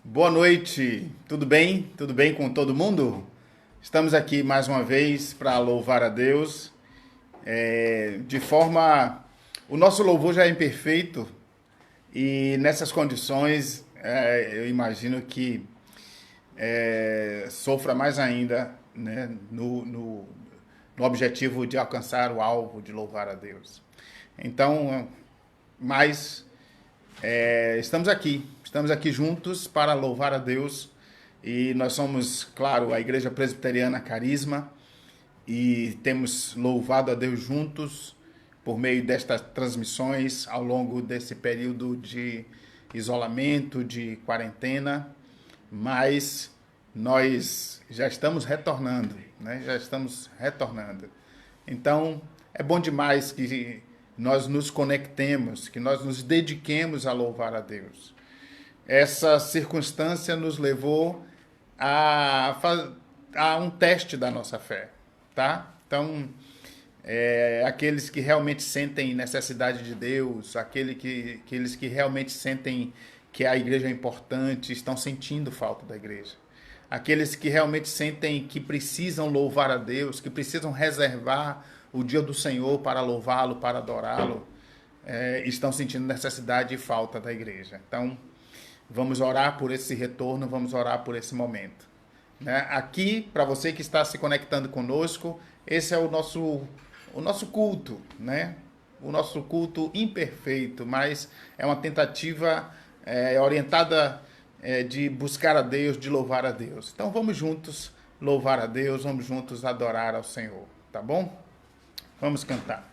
Boa noite, tudo bem? Tudo bem com todo mundo? Estamos aqui mais uma vez para louvar a Deus. De forma. O nosso louvor já é imperfeito e nessas condições eu imagino que sofra mais ainda, né, no objetivo de alcançar o alvo de louvar a Deus. Então, mas estamos aqui juntos para louvar a Deus e nós somos, claro, a Igreja Presbiteriana Carisma e temos louvado a Deus juntos por meio destas transmissões ao longo desse período de isolamento, de quarentena, mas nós já estamos retornando, né? Já estamos retornando. Então, é bom demais que nós nos conectemos, que nós nos dediquemos a louvar a Deus. Essa circunstância nos levou a um teste da nossa fé, tá? Então, aqueles que realmente sentem necessidade de Deus, aqueles que realmente sentem que a igreja é importante, estão sentindo falta da igreja. Aqueles que realmente sentem que precisam louvar a Deus, que precisam reservar o dia do Senhor para louvá-lo, para adorá-lo, estão sentindo necessidade e falta da igreja. Então, vamos orar por esse retorno, vamos orar por esse momento. Né? Aqui, para você que está se conectando conosco, esse é o nosso culto, né? O nosso culto imperfeito, mas é uma tentativa orientada de buscar a Deus, de louvar a Deus. Então vamos juntos louvar a Deus, vamos juntos adorar ao Senhor, tá bom? Vamos cantar.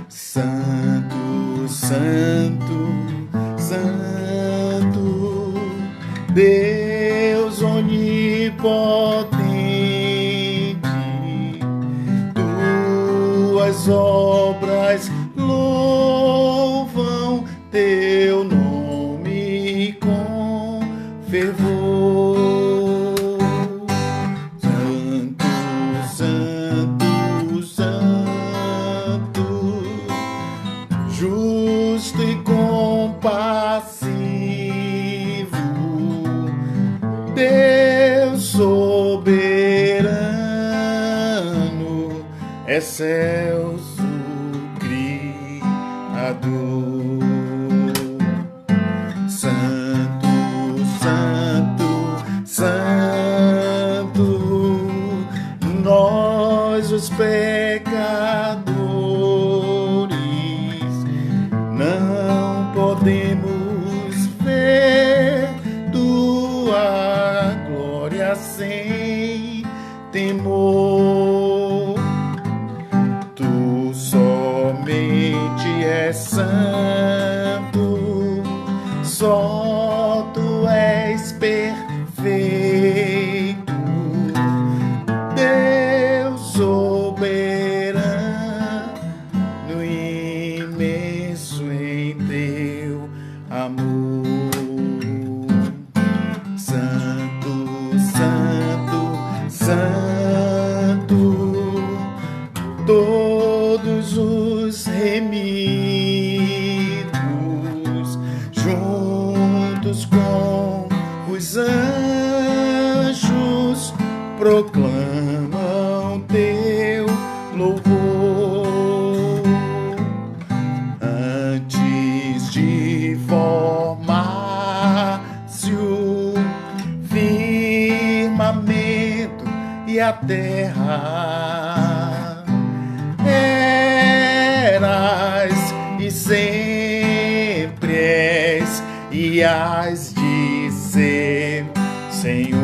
Santo, Santo, Santo, Deus onipotente, tuas obras louvam teu nome com fervor. Santo, Santo, Santo, justo e compassivo, Deus soberano, excelso Criador. Santo, Santo, Santo, nós os pecadores não podemos ver tua glória sem temor. Tu somente és santo, só tu és perfeito, Deus soberano, imenso em teu amor. Santo, Santo, Santo, todos os remidos, juntos com os anjos, proclamam teu louvor. Antes de formar-se o firmamento e a terra, eras e sempre és e hás de ser, Senhor.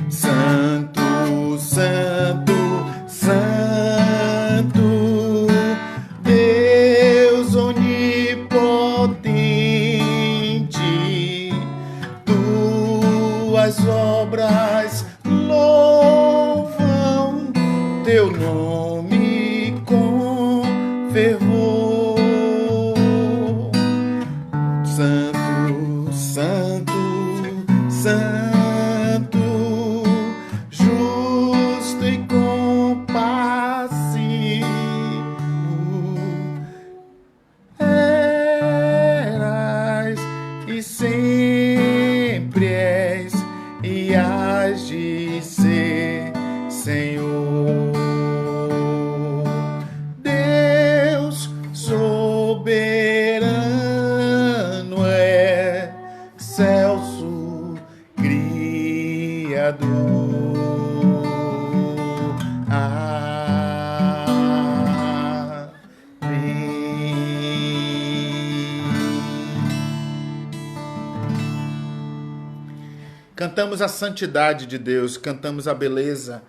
Santo, Santo, Santo, Deus onipotente, tuas obras louvam teu nome com fervor. Santo, santo, santo, justo e compassivo, eras e sempre és e hás de ser, Senhor. Deus soberano, excelso Criador. Cantamos a santidade de Deus, cantamos a beleza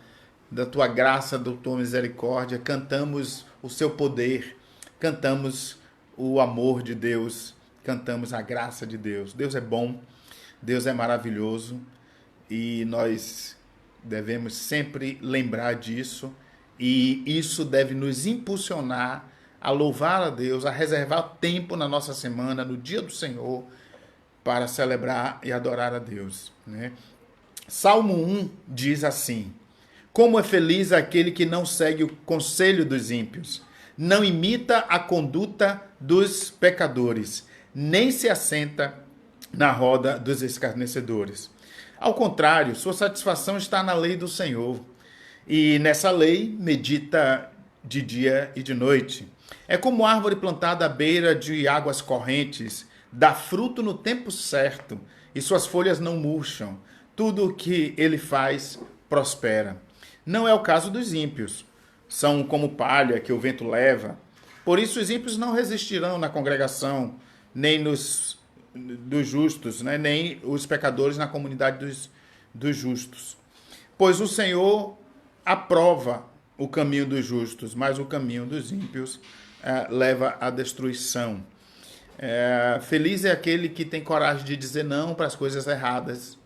da tua graça, da tua misericórdia, cantamos o seu poder, cantamos o amor de Deus, cantamos a graça de Deus. Deus é bom, Deus é maravilhoso e nós devemos sempre lembrar disso, e isso deve nos impulsionar a louvar a Deus, a reservar tempo na nossa semana, no dia do Senhor, para celebrar e adorar a Deus, né? Salmo 1 diz assim: como é feliz aquele que não segue o conselho dos ímpios, não imita a conduta dos pecadores, nem se assenta na roda dos escarnecedores. Ao contrário, sua satisfação está na lei do Senhor, e nessa lei medita de dia e de noite. É como árvore plantada à beira de águas correntes, dá fruto no tempo certo, e suas folhas não murcham. Tudo o que ele faz prospera. Não é o caso dos ímpios. São como palha que o vento leva. Por isso os ímpios não resistirão na congregação, nem dos justos, né? Nem os pecadores na comunidade dos justos. Pois o Senhor aprova o caminho dos justos, mas o caminho dos ímpios leva à destruição. Feliz é aquele que tem coragem de dizer não para as coisas erradas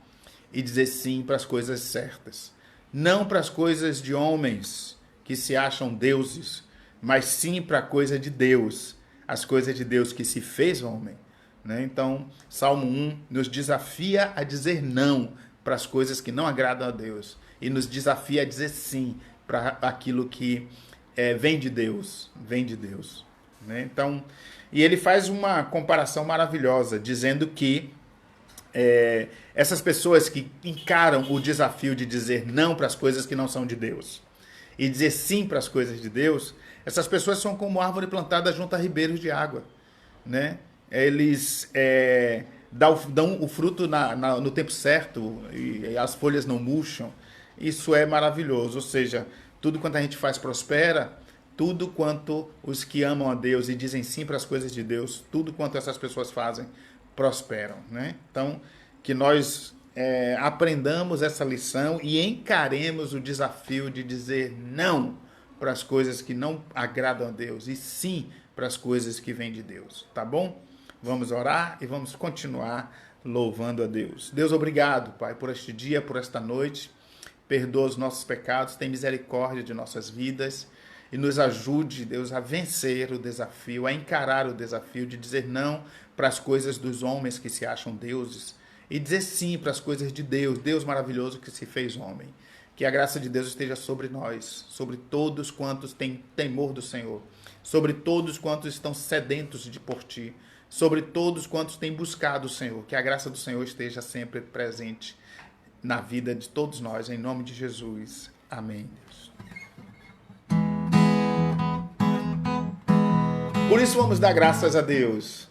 e dizer sim para as coisas certas. Não para as coisas de homens que se acham deuses, mas sim para a coisa de Deus, as coisas de Deus que se fez homem, né? Então, Salmo 1 nos desafia a dizer não para as coisas que não agradam a Deus e nos desafia a dizer sim para aquilo que vem de Deus, né? Então, e ele faz uma comparação maravilhosa, dizendo que essas pessoas que encaram o desafio de dizer não para as coisas que não são de Deus e dizer sim para as coisas de Deus, essas pessoas são como árvore plantada junto a ribeiros de água, né? Eles dão o fruto no tempo certo e as folhas não murcham. Isso é maravilhoso, ou seja, tudo quanto a gente faz prospera. Tudo quanto os que amam a Deus e dizem sim para as coisas de Deus, tudo quanto essas pessoas fazem, prosperam, né? Então, que nós aprendamos essa lição e encaremos o desafio de dizer não para as coisas que não agradam a Deus e sim para as coisas que vêm de Deus, tá bom? Vamos orar e vamos continuar louvando a Deus. Deus, obrigado, Pai, por este dia, por esta noite. Perdoa os nossos pecados, tem misericórdia de nossas vidas. E nos ajude, Deus, a vencer o desafio, a encarar o desafio de dizer não para as coisas dos homens que se acham deuses e dizer sim para as coisas de Deus, Deus maravilhoso que se fez homem. Que a graça de Deus esteja sobre nós, sobre todos quantos têm temor do Senhor, sobre todos quantos estão sedentos por Ti, sobre todos quantos têm buscado o Senhor. Que a graça do Senhor esteja sempre presente na vida de todos nós, em nome de Jesus. Amém, Deus. Por isso vamos dar graças a Deus,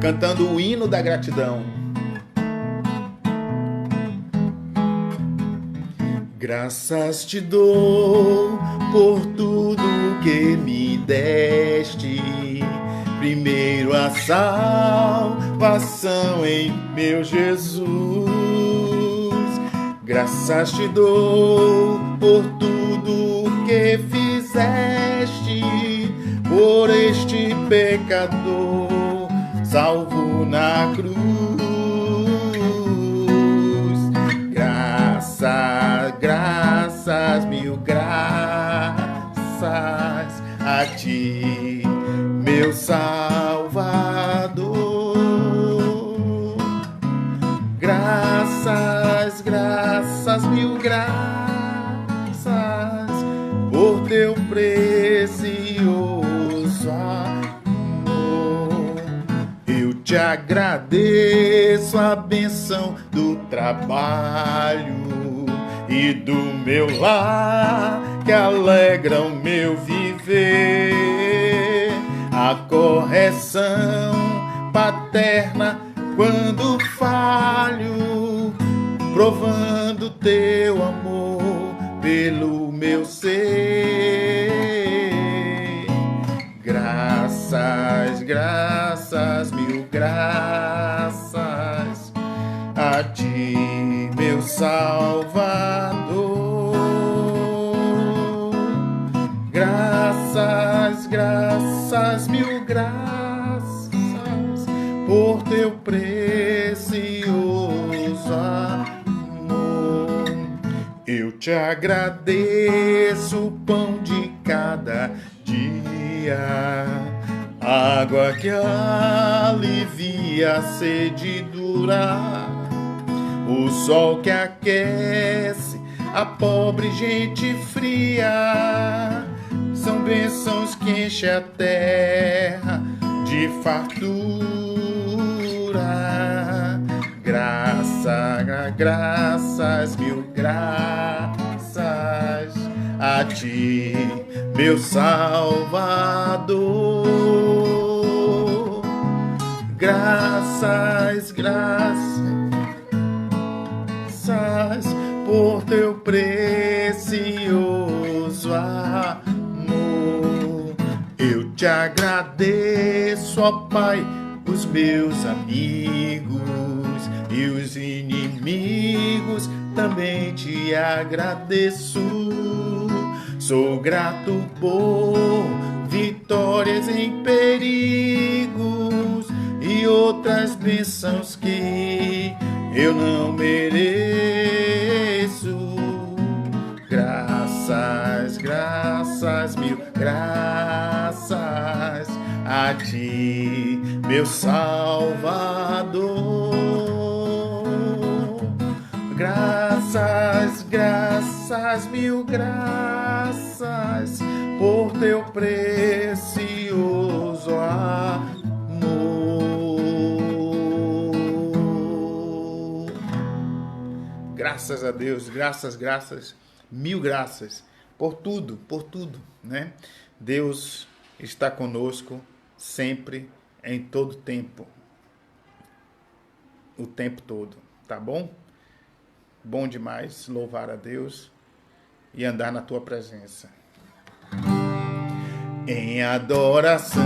cantando o hino da gratidão. Graças te dou por tudo que me deste, primeiro a salvação em meu Jesus. Graças te dou por tudo que fizeste, por este pecador salvo na cruz. Graças, graças, mil graças meu Salvador. Graças, graças, mil graças por teu precioso amor. Eu te agradeço a bênção do trabalho e do meu lar, que alegra o meu viver. A correção paterna quando falho, provando teu amor pelo meu ser. Graças, graças, mil graças a ti, meu Salvador. Graças, graças, mil graças por teu precioso amor. Eu te agradeço o pão de cada dia, água que alivia a sede dura, o sol que aquece a pobre gente fria. São bênçãos que enchem a terra de fartura. Graças, graças, mil graças a ti, meu Salvador. Graças, graças por teu precioso amor. Eu te agradeço, ó Pai, os meus amigos e os inimigos também te agradeço. Sou grato por vitórias em perigos e outras bênçãos que eu não mereço. Graças, graças, mil graças a ti, meu Salvador. Graças, graças, mil graças por teu precioso amor. Graças a Deus, graças, graças, mil graças por tudo, né? Deus está conosco sempre, em todo tempo, o tempo todo, tá bom? Bom demais louvar a Deus e andar na tua presença. Em adoração,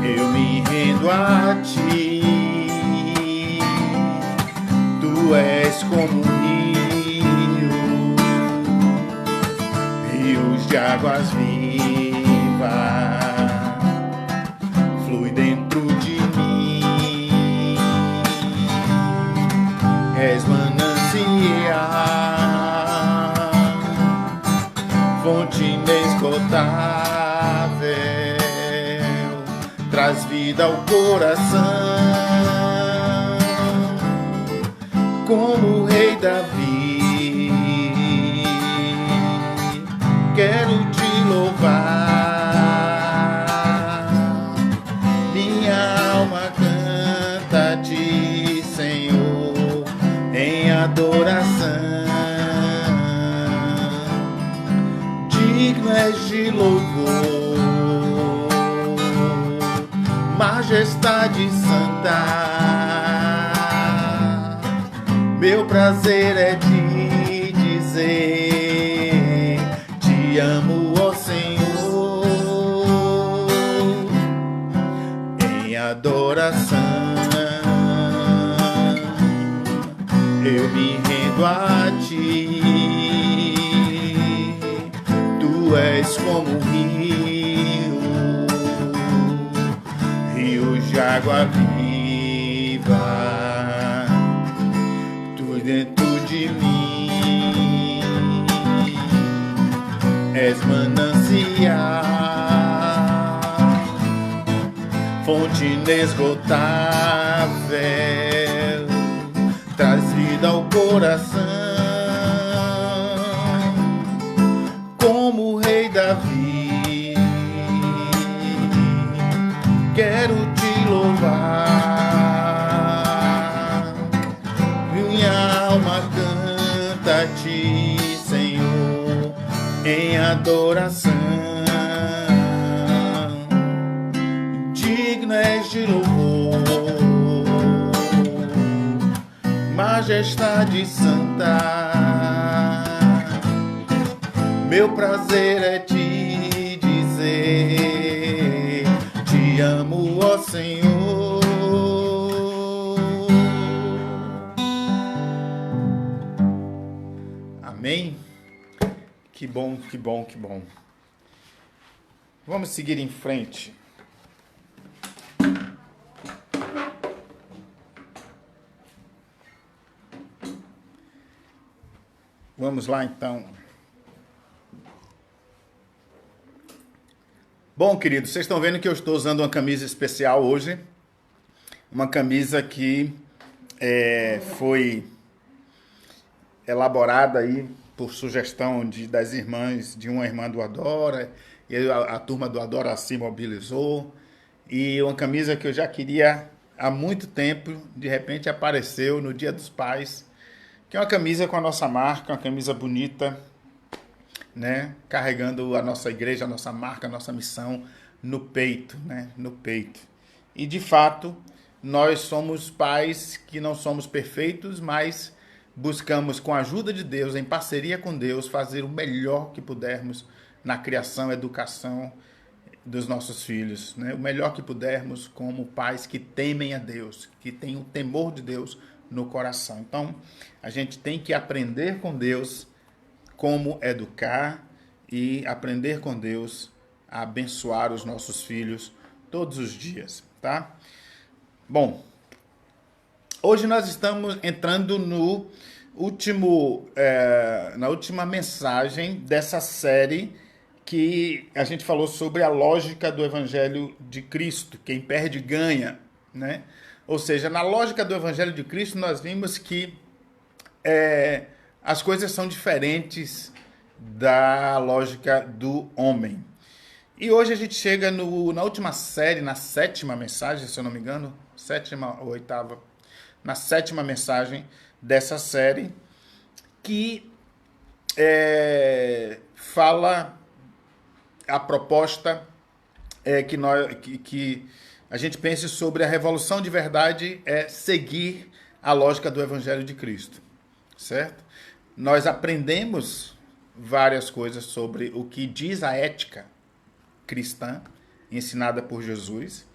eu me rendo a ti. Tu és como um rio, rios de águas vivas, flui dentro de mim. És manancial, fonte inesgotável, traz vida ao coração. Como o rei Davi, quero te louvar. Minha alma canta-te, Senhor, em adoração. Digno és de louvor, majestade santa. Meu prazer é te dizer, te amo, ó Senhor, em adoração. Eu me rendo a ti, tu és como um rio, rios de água viva, dentro de mim. és manancial, fonte inesgotável, traz vida ao coração, como o rei Davi, quero te louvar, minha alma canta a ti, Senhor, em adoração. Digno és de louvor, majestade santa. Meu prazer é te dizer, te amo, ó Senhor. Amém? Que bom, que bom, que bom. Vamos seguir em frente. Vamos lá, então. Bom, queridos, vocês estão vendo que eu estou usando uma camisa especial hoje. Uma camisa que foi elaborada aí por sugestão das irmãs, de uma irmã do Adora, e a turma do Adora se mobilizou. E uma camisa que eu já queria há muito tempo, de repente apareceu no Dia dos Pais, que é uma camisa com a nossa marca, uma camisa bonita, né? Carregando a nossa igreja, a nossa marca, a nossa missão no peito, né? No peito. E de fato, nós somos pais que não somos perfeitos, mas buscamos, com a ajuda de Deus, em parceria com Deus, fazer o melhor que pudermos na criação e educação dos nossos filhos, né? O melhor que pudermos como pais que temem a Deus, que têm o temor de Deus no coração. Então, a gente tem que aprender com Deus como educar e aprender com Deus a abençoar os nossos filhos todos os dias, tá? Bom, hoje nós estamos entrando no na última mensagem dessa série que a gente falou sobre a lógica do Evangelho de Cristo. Quem perde, ganha, né? Ou seja, na lógica do Evangelho de Cristo, nós vimos que as coisas são diferentes da lógica do homem. E hoje a gente chega na última série, na sétima mensagem, se eu não me engano, sétima ou oitava, na sétima mensagem dessa série, que fala, a proposta é que a gente pense sobre a revolução de verdade é seguir a lógica do Evangelho de Cristo, certo? Nós aprendemos várias coisas sobre o que diz a ética cristã ensinada por Jesus.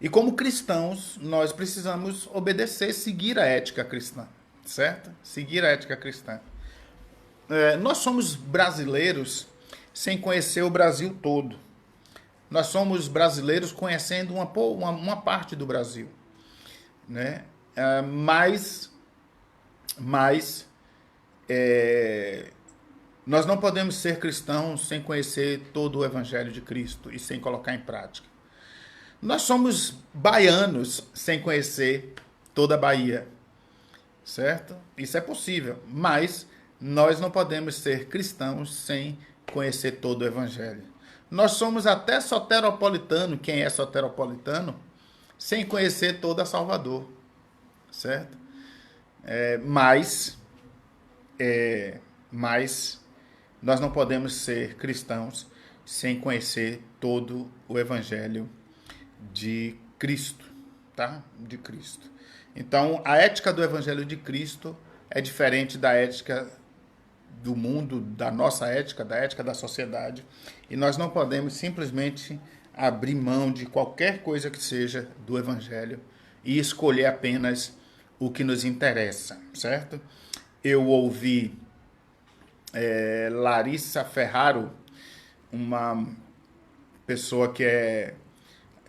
E como cristãos, nós precisamos obedecer, seguir a ética cristã, certo? Seguir a ética cristã. Nós somos brasileiros sem conhecer o Brasil todo. Nós somos brasileiros conhecendo uma parte do Brasil, né? Mas nós não podemos ser cristãos sem conhecer todo o Evangelho de Cristo e sem colocar em prática. Nós somos baianos sem conhecer toda a Bahia, certo? Isso é possível, mas nós não podemos ser cristãos sem conhecer todo o Evangelho. Nós somos até soteropolitano, quem é soteropolitano, sem conhecer toda Salvador, certo? Mas nós não podemos ser cristãos sem conhecer todo o Evangelho de Cristo, tá? De Cristo. Então, a ética do Evangelho de Cristo é diferente da ética do mundo, da nossa ética, da ética da sociedade, e nós não podemos simplesmente abrir mão de qualquer coisa que seja do Evangelho e escolher apenas o que nos interessa, certo? Eu ouvi Larissa Ferraro, uma pessoa que é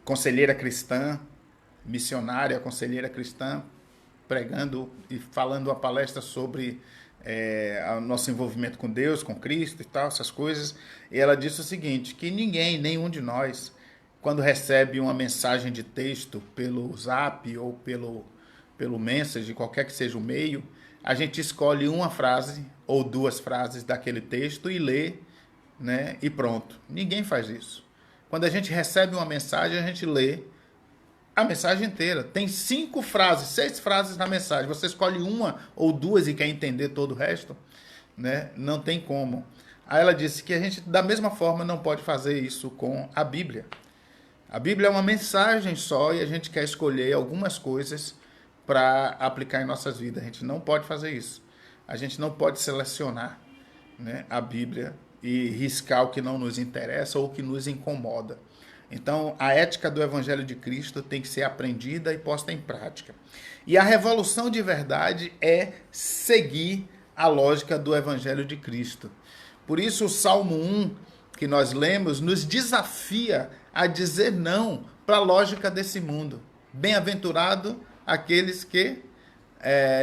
conselheira cristã, missionária, conselheira cristã, pregando e falando uma palestra sobre o nosso envolvimento com Deus, com Cristo e tal, essas coisas. E ela disse o seguinte, que nenhum de nós, quando recebe uma mensagem de texto pelo Zap ou pelo Message, qualquer que seja o meio, a gente escolhe uma frase ou duas frases daquele texto e lê, né, e pronto. Ninguém faz isso. Quando a gente recebe uma mensagem, a gente lê a mensagem inteira. Tem 5 frases, 6 frases na mensagem. Você escolhe uma ou duas e quer entender todo o resto, né? Não tem como. Aí ela disse que a gente, da mesma forma, não pode fazer isso com a Bíblia. A Bíblia é uma mensagem só e a gente quer escolher algumas coisas para aplicar em nossas vidas. A gente não pode fazer isso. A gente não pode selecionar, né, a Bíblia e riscar o que não nos interessa ou o que nos incomoda. Então, a ética do Evangelho de Cristo tem que ser aprendida e posta em prática. E a revolução de verdade é seguir a lógica do Evangelho de Cristo. Por isso, o Salmo 1, que nós lemos, nos desafia a dizer não para a lógica desse mundo. Bem-aventurado aqueles que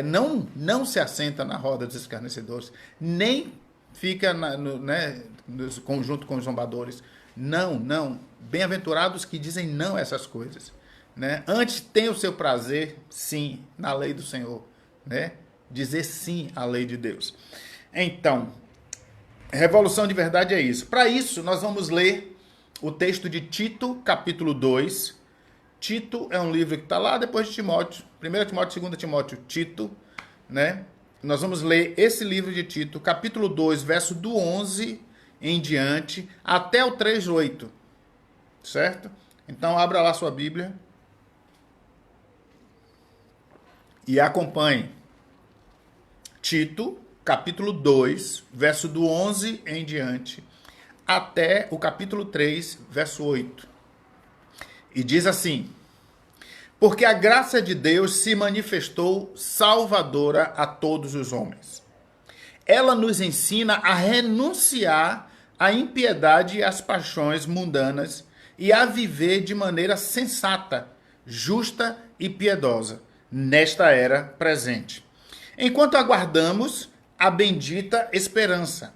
não se assentam na roda dos escarnecedores, nem fica conjunto com os zombadores. Não. Bem-aventurados que dizem não a essas coisas, né? Antes tem o seu prazer, sim, na lei do Senhor, né? Dizer sim à lei de Deus. Então, revolução de verdade é isso. Para isso, nós vamos ler o texto de Tito, capítulo 2. Tito é um livro que está lá depois de Timóteo. 1 Timóteo, 2 Timóteo, Tito, né? Nós vamos ler esse livro de Tito, capítulo 2, verso do 11 em diante, até o 3:8, certo? Então, abra lá sua Bíblia e acompanhe. Tito, capítulo 2, verso do 11 em diante, até o capítulo 3, verso 8. E diz assim: porque a graça de Deus se manifestou salvadora a todos os homens. Ela nos ensina a renunciar à impiedade e às paixões mundanas e a viver de maneira sensata, justa e piedosa nesta era presente, enquanto aguardamos a bendita esperança,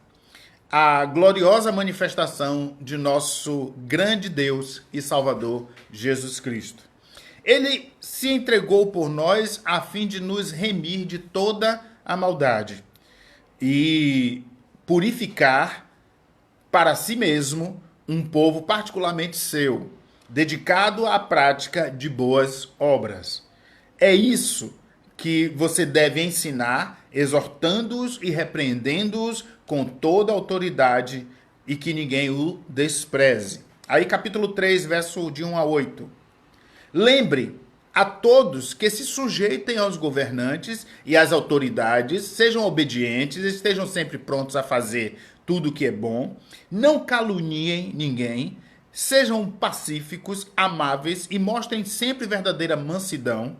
a gloriosa manifestação de nosso grande Deus e Salvador, Jesus Cristo. Ele se entregou por nós a fim de nos remir de toda a maldade e purificar para si mesmo um povo particularmente seu, dedicado à prática de boas obras. É isso que você deve ensinar, exortando-os e repreendendo-os com toda a autoridade e que ninguém o despreze. Aí capítulo 3, verso de 1 a 8. Lembre a todos que se sujeitem aos governantes e às autoridades, sejam obedientes, estejam sempre prontos a fazer tudo o que é bom, não caluniem ninguém, sejam pacíficos, amáveis e mostrem sempre verdadeira mansidão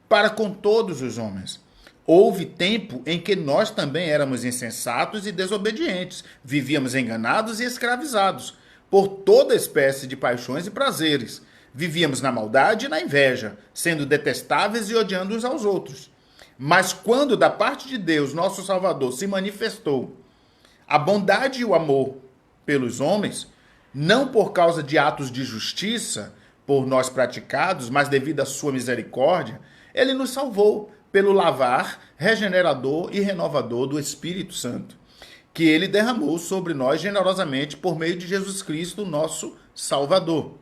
para com todos os homens. Houve tempo em que nós também éramos insensatos e desobedientes, vivíamos enganados e escravizados por toda espécie de paixões e prazeres. Vivíamos na maldade e na inveja, sendo detestáveis e odiando uns aos outros. Mas quando da parte de Deus, nosso Salvador, se manifestou a bondade e o amor pelos homens, não por causa de atos de justiça por nós praticados, mas devido à sua misericórdia, ele nos salvou pelo lavar regenerador e renovador do Espírito Santo, que ele derramou sobre nós generosamente por meio de Jesus Cristo, nosso Salvador.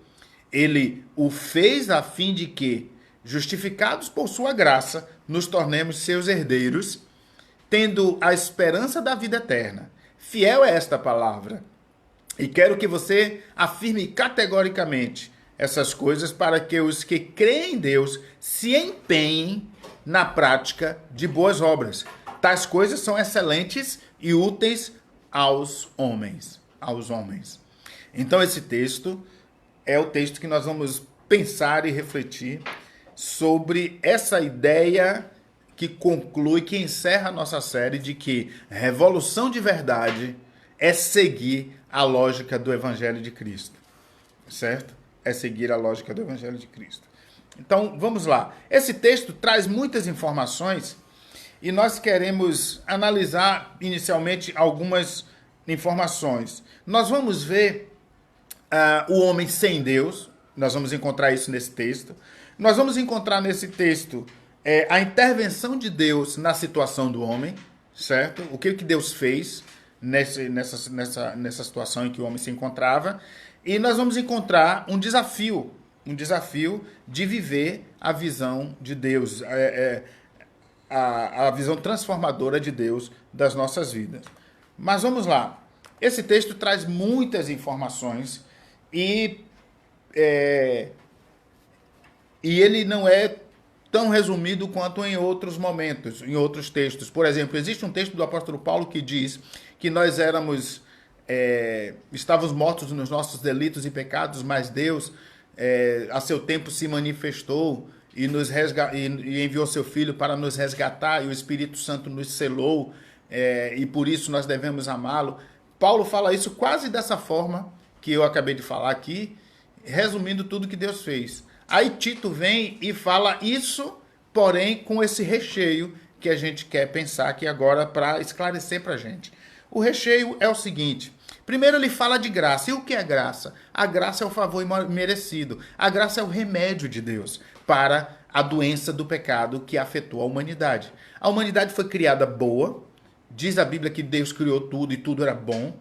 Ele o fez a fim de que, justificados por sua graça, nos tornemos seus herdeiros, tendo a esperança da vida eterna. Fiel é esta palavra. E quero que você afirme categoricamente essas coisas para que os que creem em Deus se empenhem na prática de boas obras. Tais coisas são excelentes e úteis aos homens. Então esse texto é o texto que nós vamos pensar e refletir sobre essa ideia que conclui, que encerra a nossa série de que revolução de verdade é seguir a lógica do Evangelho de Cristo, certo? É seguir a lógica do Evangelho de Cristo. Então, vamos lá. Esse texto traz muitas informações e nós queremos analisar inicialmente algumas informações. Nós vamos ver o homem sem Deus, nós vamos encontrar isso nesse texto. Nós vamos encontrar nesse texto a intervenção de Deus na situação do homem, certo? O que Deus fez nessa situação em que o homem se encontrava. E nós vamos encontrar um desafio de viver a visão de Deus, a visão transformadora de Deus das nossas vidas. Mas vamos lá. Esse texto traz muitas informações e ele não é tão resumido quanto em outros momentos, em outros textos. Por exemplo, existe um texto do apóstolo Paulo que diz que nós estávamos mortos nos nossos delitos e pecados, mas Deus, a seu tempo, se manifestou e e enviou seu Filho para nos resgatar, e o Espírito Santo nos selou, e por isso nós devemos amá-lo. Paulo fala isso quase dessa forma que eu acabei de falar aqui, resumindo tudo que Deus fez. Aí Tito vem e fala isso, porém com esse recheio que a gente quer pensar aqui agora para esclarecer para a gente. O recheio é o seguinte: primeiro ele fala de graça. E o que é graça? A graça é o favor merecido. A graça é o remédio de Deus para a doença do pecado que afetou a humanidade. A humanidade foi criada boa. Diz a Bíblia que Deus criou tudo e tudo era bom.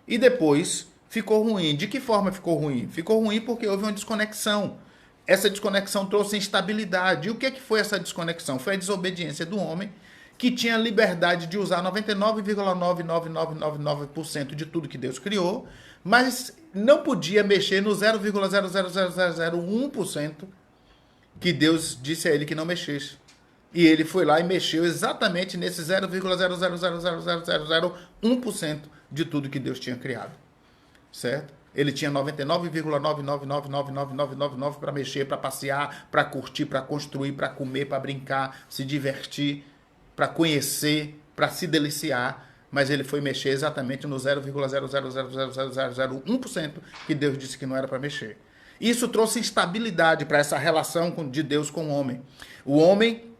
E depois ficou ruim. De que forma ficou ruim? Ficou ruim porque houve uma desconexão. Essa desconexão trouxe instabilidade. E o que foi essa desconexão? Foi a desobediência do homem, que tinha liberdade de usar 99,99999% de tudo que Deus criou, mas não podia mexer no 0,00001% que Deus disse a ele que não mexesse. E ele foi lá e mexeu exatamente nesse 0,0000001% de tudo que Deus tinha criado. Certo? Ele tinha 99,9999999 para mexer, para passear, para curtir, para construir, para comer, para brincar, se divertir, para conhecer, para se deliciar, mas ele foi mexer exatamente no 0,0000001% que Deus disse que não era para mexer. Isso trouxe instabilidade para essa relação de Deus com o homem. O homem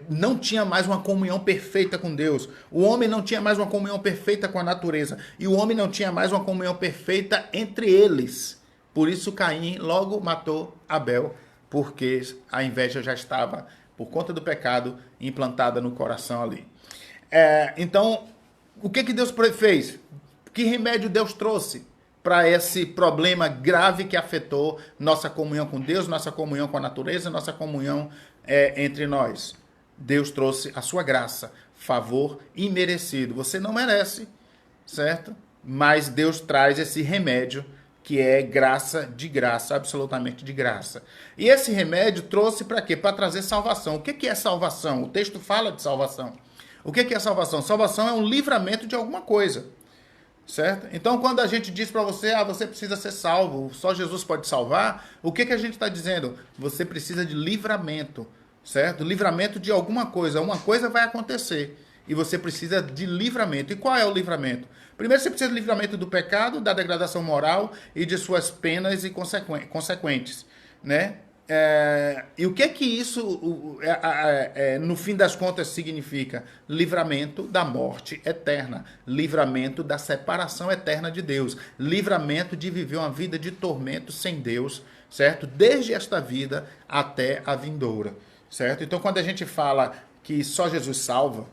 não tinha mais uma comunhão perfeita com Deus. O homem não tinha mais uma comunhão perfeita com a natureza. E o homem não tinha mais uma comunhão perfeita entre eles. Por isso Caim logo matou Abel, porque a inveja já estava, por conta do pecado, implantada no coração ali. Então, o que Deus fez? Que remédio Deus trouxe para esse problema grave que afetou nossa comunhão com Deus, nossa comunhão com a natureza, nossa comunhão entre nós? Deus trouxe a sua graça, favor imerecido. Você não merece, certo? Mas Deus traz esse remédio que é graça, absolutamente de graça. E esse remédio trouxe para quê? Para trazer salvação. O que é salvação? O texto fala de salvação. O que é salvação? Salvação é um livramento de alguma coisa, certo? Então, quando a gente diz para você, você precisa ser salvo, só Jesus pode salvar, o que a gente está dizendo? Você precisa de livramento, certo? Livramento de alguma coisa. Uma coisa vai acontecer e você precisa de livramento. E qual é o livramento? Primeiro, você precisa de livramento do pecado, da degradação moral e de suas penas e consequentes, né? E o que isso, no fim das contas, significa? Livramento da morte eterna, livramento da separação eterna de Deus, livramento de viver uma vida de tormento sem Deus, certo? Desde esta vida até a vindoura, certo? Então, quando a gente fala que só Jesus salva,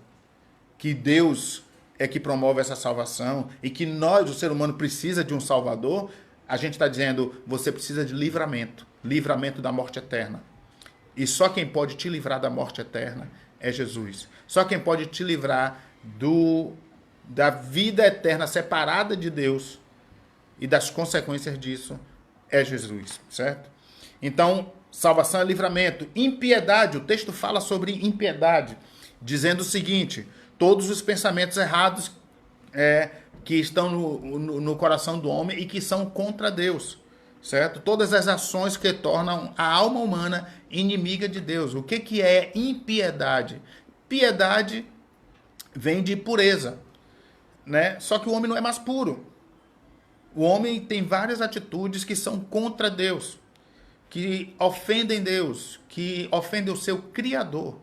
que Deus é que promove essa salvação e que nós, o ser humano, precisa de um Salvador, a gente está dizendo, você precisa de livramento da morte eterna. E só quem pode te livrar da morte eterna é Jesus. Só quem pode te livrar da vida eterna separada de Deus e das consequências disso é Jesus, certo? Então, salvação é livramento. Impiedade, o texto fala sobre impiedade, dizendo o seguinte: todos os pensamentos errados que estão no coração do homem e que são contra Deus, certo? Todas as ações que tornam a alma humana inimiga de Deus. O que é impiedade? Piedade vem de pureza, né? Só que o homem não é mais puro. O homem tem várias atitudes que são contra Deus, que ofendem Deus, que ofendem o seu Criador,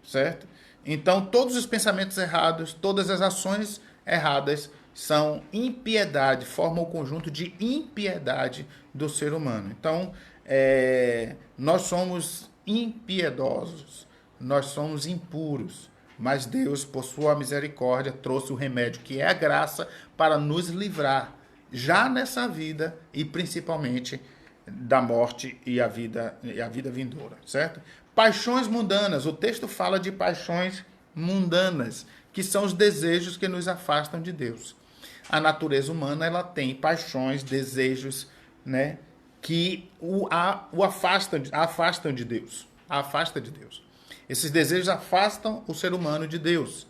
certo? Então, todos os pensamentos errados, todas as ações erradas são impiedade, formam o conjunto de impiedade do ser humano. Então, nós somos impiedosos, nós somos impuros, mas Deus, por sua misericórdia, trouxe o remédio, que é a graça, para nos livrar, já nessa vida e principalmente da morte e a vida vindoura, certo? Paixões mundanas, o texto fala de paixões mundanas, que são os desejos que nos afastam de Deus. A natureza humana, ela tem paixões, desejos, né, que o afastam de Deus, a afasta de Deus. Esses desejos afastam o ser humano de Deus.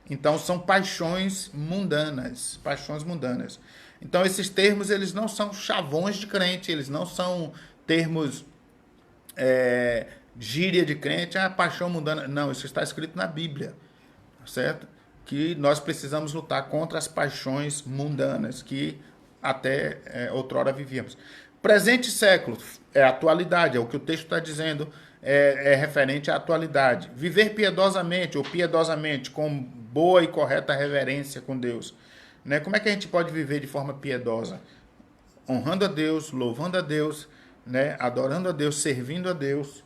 Então são paixões mundanas, paixões mundanas. Então esses termos, eles não são chavões de crente, eles não são termos gíria de crente, paixão mundana. Não, isso está escrito na Bíblia, certo? Que nós precisamos lutar contra as paixões mundanas que até outrora vivíamos. Presente século é atualidade, é o que o texto está dizendo, é referente à atualidade. Viver piedosamente ou piedosamente, com boa e correta reverência com Deus. Né? Como é que a gente pode viver de forma piedosa? Honrando a Deus, louvando a Deus, né? Adorando a Deus, servindo a Deus,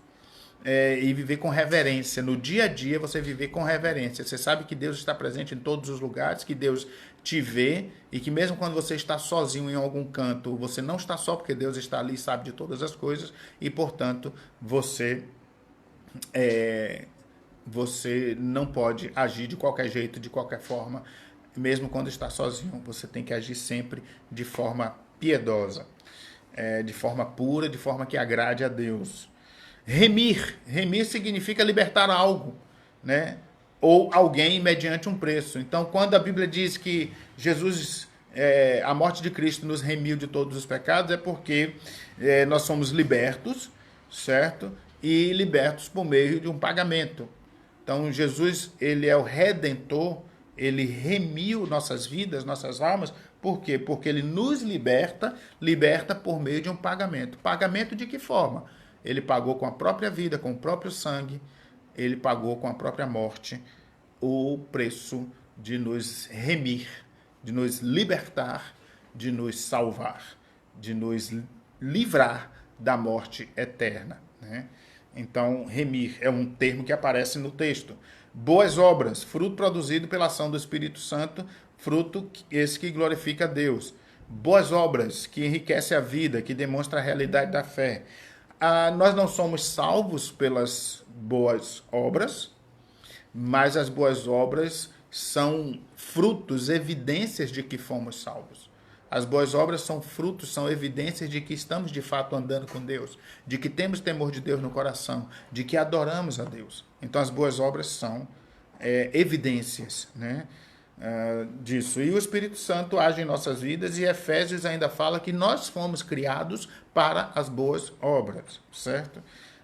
e viver com reverência. No dia a dia, você viver com reverência. Você sabe que Deus está presente em todos os lugares, que Deus te vê, e que mesmo quando você está sozinho em algum canto, você não está só, porque Deus está ali e sabe de todas as coisas, e, portanto, você não pode agir de qualquer jeito, de qualquer forma, mesmo quando está sozinho. Você tem que agir sempre de forma piedosa, de forma pura, de forma que agrade a Deus. Remir significa libertar algo, né? Ou alguém mediante um preço. Então, quando a Bíblia diz que Jesus, a morte de Cristo nos remiu de todos os pecados, é porque nós somos libertos, certo? E libertos por meio de um pagamento. Então, Jesus, ele é o Redentor, ele remiu nossas vidas, nossas almas. Por quê? Porque ele nos liberta por meio de um pagamento. Pagamento de que forma? Ele pagou com a própria vida, com o próprio sangue, ele pagou com a própria morte o preço de nos remir, de nos libertar, de nos salvar, de nos livrar da morte eterna, né? Então, remir é um termo que aparece no texto. Boas obras, fruto produzido pela ação do Espírito Santo, fruto esse que glorifica a Deus. Boas obras, que enriquece a vida, que demonstra a realidade da fé. Nós não somos salvos pelas boas obras, mas as boas obras são frutos, evidências de que fomos salvos. As boas obras são frutos, são evidências de que estamos de fato andando com Deus, de que temos temor de Deus no coração, de que adoramos a Deus. Então as boas obras são evidências, né, disso. E o Espírito Santo age em nossas vidas, e Efésios ainda fala que nós fomos criados para as boas obras, certo?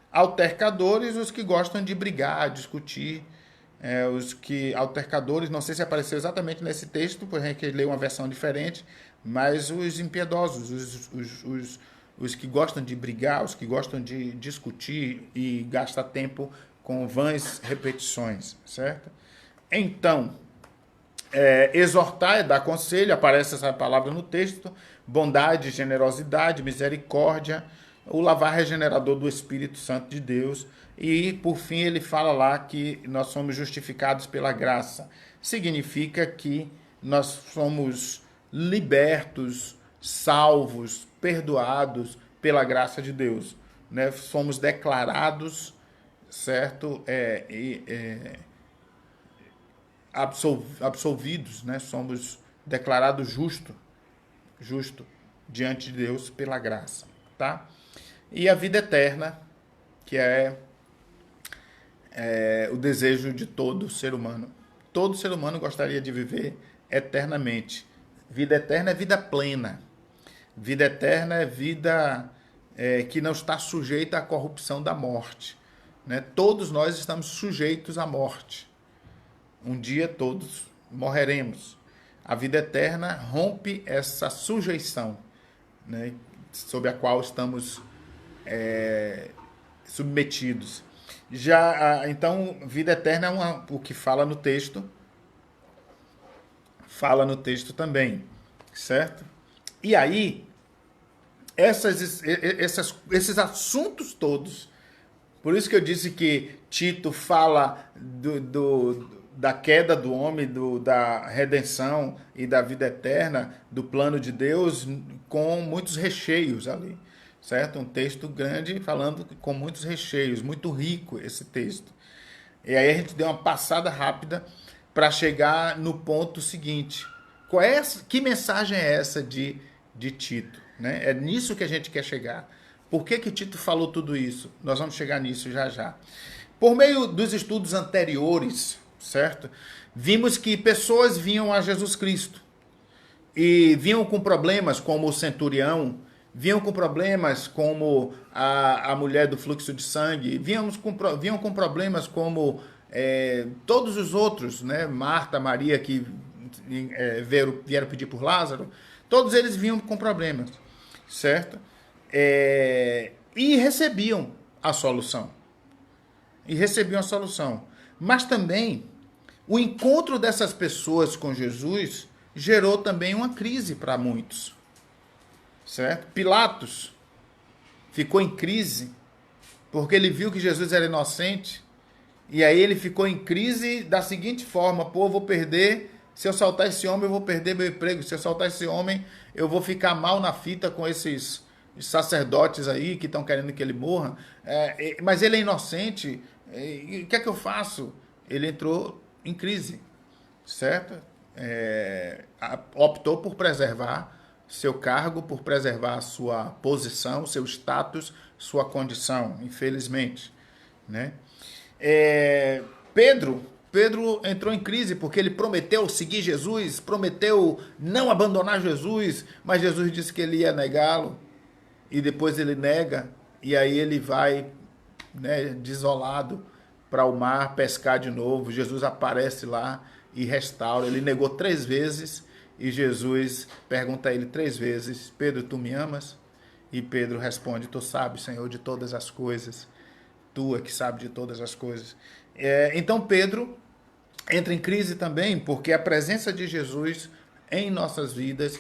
Altercadores, os que gostam de brigar, discutir, altercadores, não sei se apareceu exatamente nesse texto, porque a gente leu uma versão diferente, mas os impiedosos, os que gostam de brigar, os que gostam de discutir e gastar tempo com vãs repetições, certo? Então, exortar é dar conselho, aparece essa palavra no texto, bondade, generosidade, misericórdia, o lavar regenerador do Espírito Santo de Deus, e por fim ele fala lá que nós somos justificados pela graça. Significa que nós somos libertos, salvos, perdoados pela graça de Deus, né? Somos declarados, certo? Absolvidos, né? Somos declarados justo diante de Deus pela graça, tá? E a vida eterna, que é o desejo de todo ser humano. Todo ser humano gostaria de viver eternamente. Vida eterna é vida plena. Vida eterna é vida que não está sujeita à corrupção da morte, né? Todos nós estamos sujeitos à morte. Um dia todos morreremos. A vida eterna rompe essa sujeição, né, sob a qual estamos submetidos. Então, vida eterna é o que fala no texto também, certo? E aí, esses assuntos todos, por isso que eu disse que Tito fala da queda do homem, da redenção e da vida eterna, do plano de Deus, com muitos recheios ali, certo? Um texto grande falando com muitos recheios, muito rico esse texto. E aí a gente deu uma passada rápida para chegar no ponto seguinte. Que mensagem é essa de Tito? Né? É nisso que a gente quer chegar. Por que Tito falou tudo isso? Nós vamos chegar nisso já já. Por meio dos estudos anteriores, certo? Vimos que pessoas vinham a Jesus Cristo e vinham com problemas como o centurião, vinham com problemas como a mulher do fluxo de sangue, vinham com problemas como todos os outros, né? Marta, Maria, que vieram pedir por Lázaro, todos eles vinham com problemas, certo? E recebiam a solução. Mas também, o encontro dessas pessoas com Jesus gerou também uma crise para muitos, certo? Pilatos ficou em crise porque ele viu que Jesus era inocente, e aí ele ficou em crise da seguinte forma: pô, eu vou perder, se eu soltar esse homem eu vou perder meu emprego, se eu soltar esse homem eu vou ficar mal na fita com esses sacerdotes aí que estão querendo que ele morra, mas ele é inocente, o que é que eu faço? Ele entrou em crise, certo? Optou por preservar seu cargo, por preservar sua posição, seu status, sua condição, infelizmente, né? Pedro entrou em crise porque ele prometeu seguir Jesus, prometeu não abandonar Jesus, mas Jesus disse que ele ia negá-lo, e depois ele nega, e aí ele vai, né, desolado para o mar pescar de novo. Jesus aparece lá e restaura. Ele negou 3 vezes e Jesus pergunta a ele 3 vezes: Pedro, tu me amas? E Pedro responde: tu sabes, Senhor, de todas as coisas. Tu é que sabe de todas as coisas. Então Pedro entra em crise também, porque a presença de Jesus em nossas vidas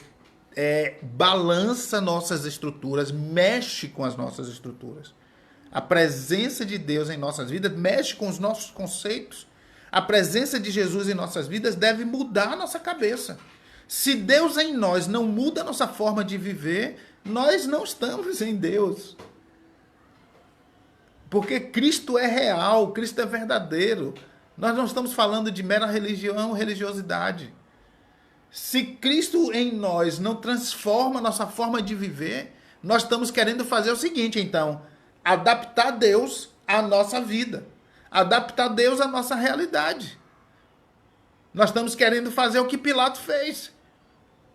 balança nossas estruturas, mexe com as nossas estruturas. A presença de Deus em nossas vidas mexe com os nossos conceitos. A presença de Jesus em nossas vidas deve mudar a nossa cabeça. Se Deus em nós não muda a nossa forma de viver, nós não estamos em Deus. Porque Cristo é real, Cristo é verdadeiro. Nós não estamos falando de mera religião, religiosidade. Se Cristo em nós não transforma a nossa forma de viver, nós estamos querendo fazer o seguinte, então: adaptar Deus à nossa vida, adaptar Deus à nossa realidade. Nós estamos querendo fazer o que Pilatos fez.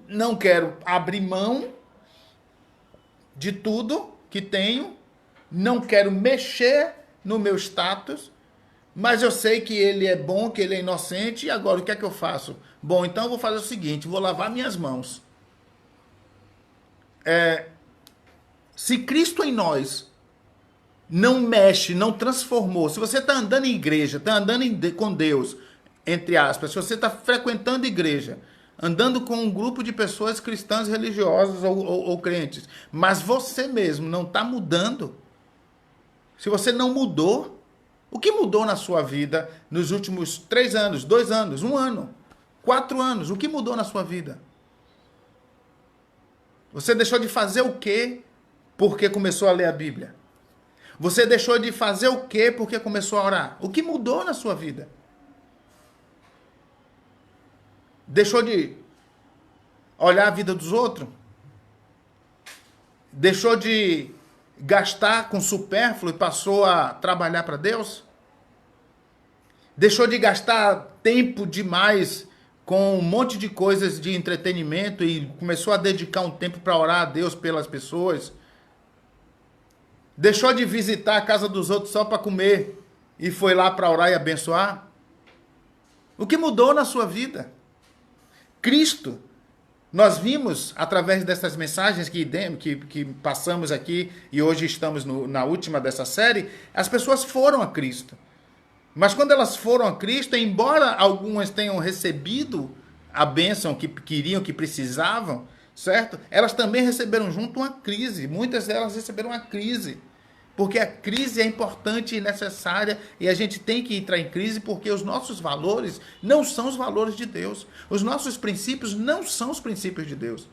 Não quero abrir mão de tudo que tenho, não quero mexer no meu status, mas eu sei que ele é bom, que ele é inocente, e agora o que é que eu faço? Bom, então eu vou fazer o seguinte: vou lavar minhas mãos. Se Cristo em nós não mexe, não transformou, se você está andando em igreja, está andando com Deus, entre aspas, se você está frequentando igreja, andando com um grupo de pessoas cristãs, religiosas ou crentes, mas você mesmo não está mudando, se você não mudou, o que mudou na sua vida nos últimos 3 anos, 2 anos, 1 ano, 4 anos? O que mudou na sua vida? Você deixou de fazer o quê porque começou a ler a Bíblia? Você deixou de fazer o quê porque começou a orar? O que mudou na sua vida? Deixou de olhar a vida dos outros? Deixou de gastar com supérfluo e passou a trabalhar para Deus? Deixou de gastar tempo demais com um monte de coisas de entretenimento e começou a dedicar um tempo para orar a Deus pelas pessoas? Deixou de visitar a casa dos outros só para comer e foi lá para orar e abençoar? O que mudou na sua vida? Cristo Nós vimos, através dessas mensagens que passamos aqui, e hoje estamos na última dessa série, as pessoas foram a Cristo. Mas quando elas foram a Cristo, embora algumas tenham recebido a bênção que queriam, que precisavam, certo? Elas também receberam junto uma crise. Muitas delas receberam uma crise. Porque a crise é importante e necessária e a gente tem que entrar em crise porque os nossos valores não são os valores de Deus. Os nossos princípios não são os princípios de Deus.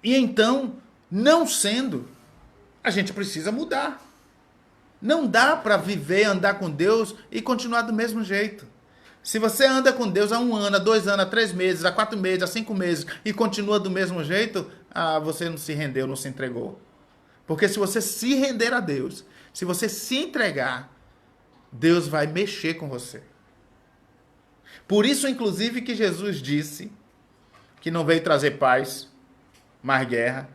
E então, não sendo, a gente precisa mudar. Não dá para viver, andar com Deus e continuar do mesmo jeito. Se você anda com Deus há 1 ano, há 2 anos, há 3 meses, há 4 meses, há 5 meses e continua do mesmo jeito, você não se rendeu, não se entregou. Porque se você se render a Deus, se você se entregar, Deus vai mexer com você. Por isso, inclusive, que Jesus disse que não veio trazer paz, mas guerra.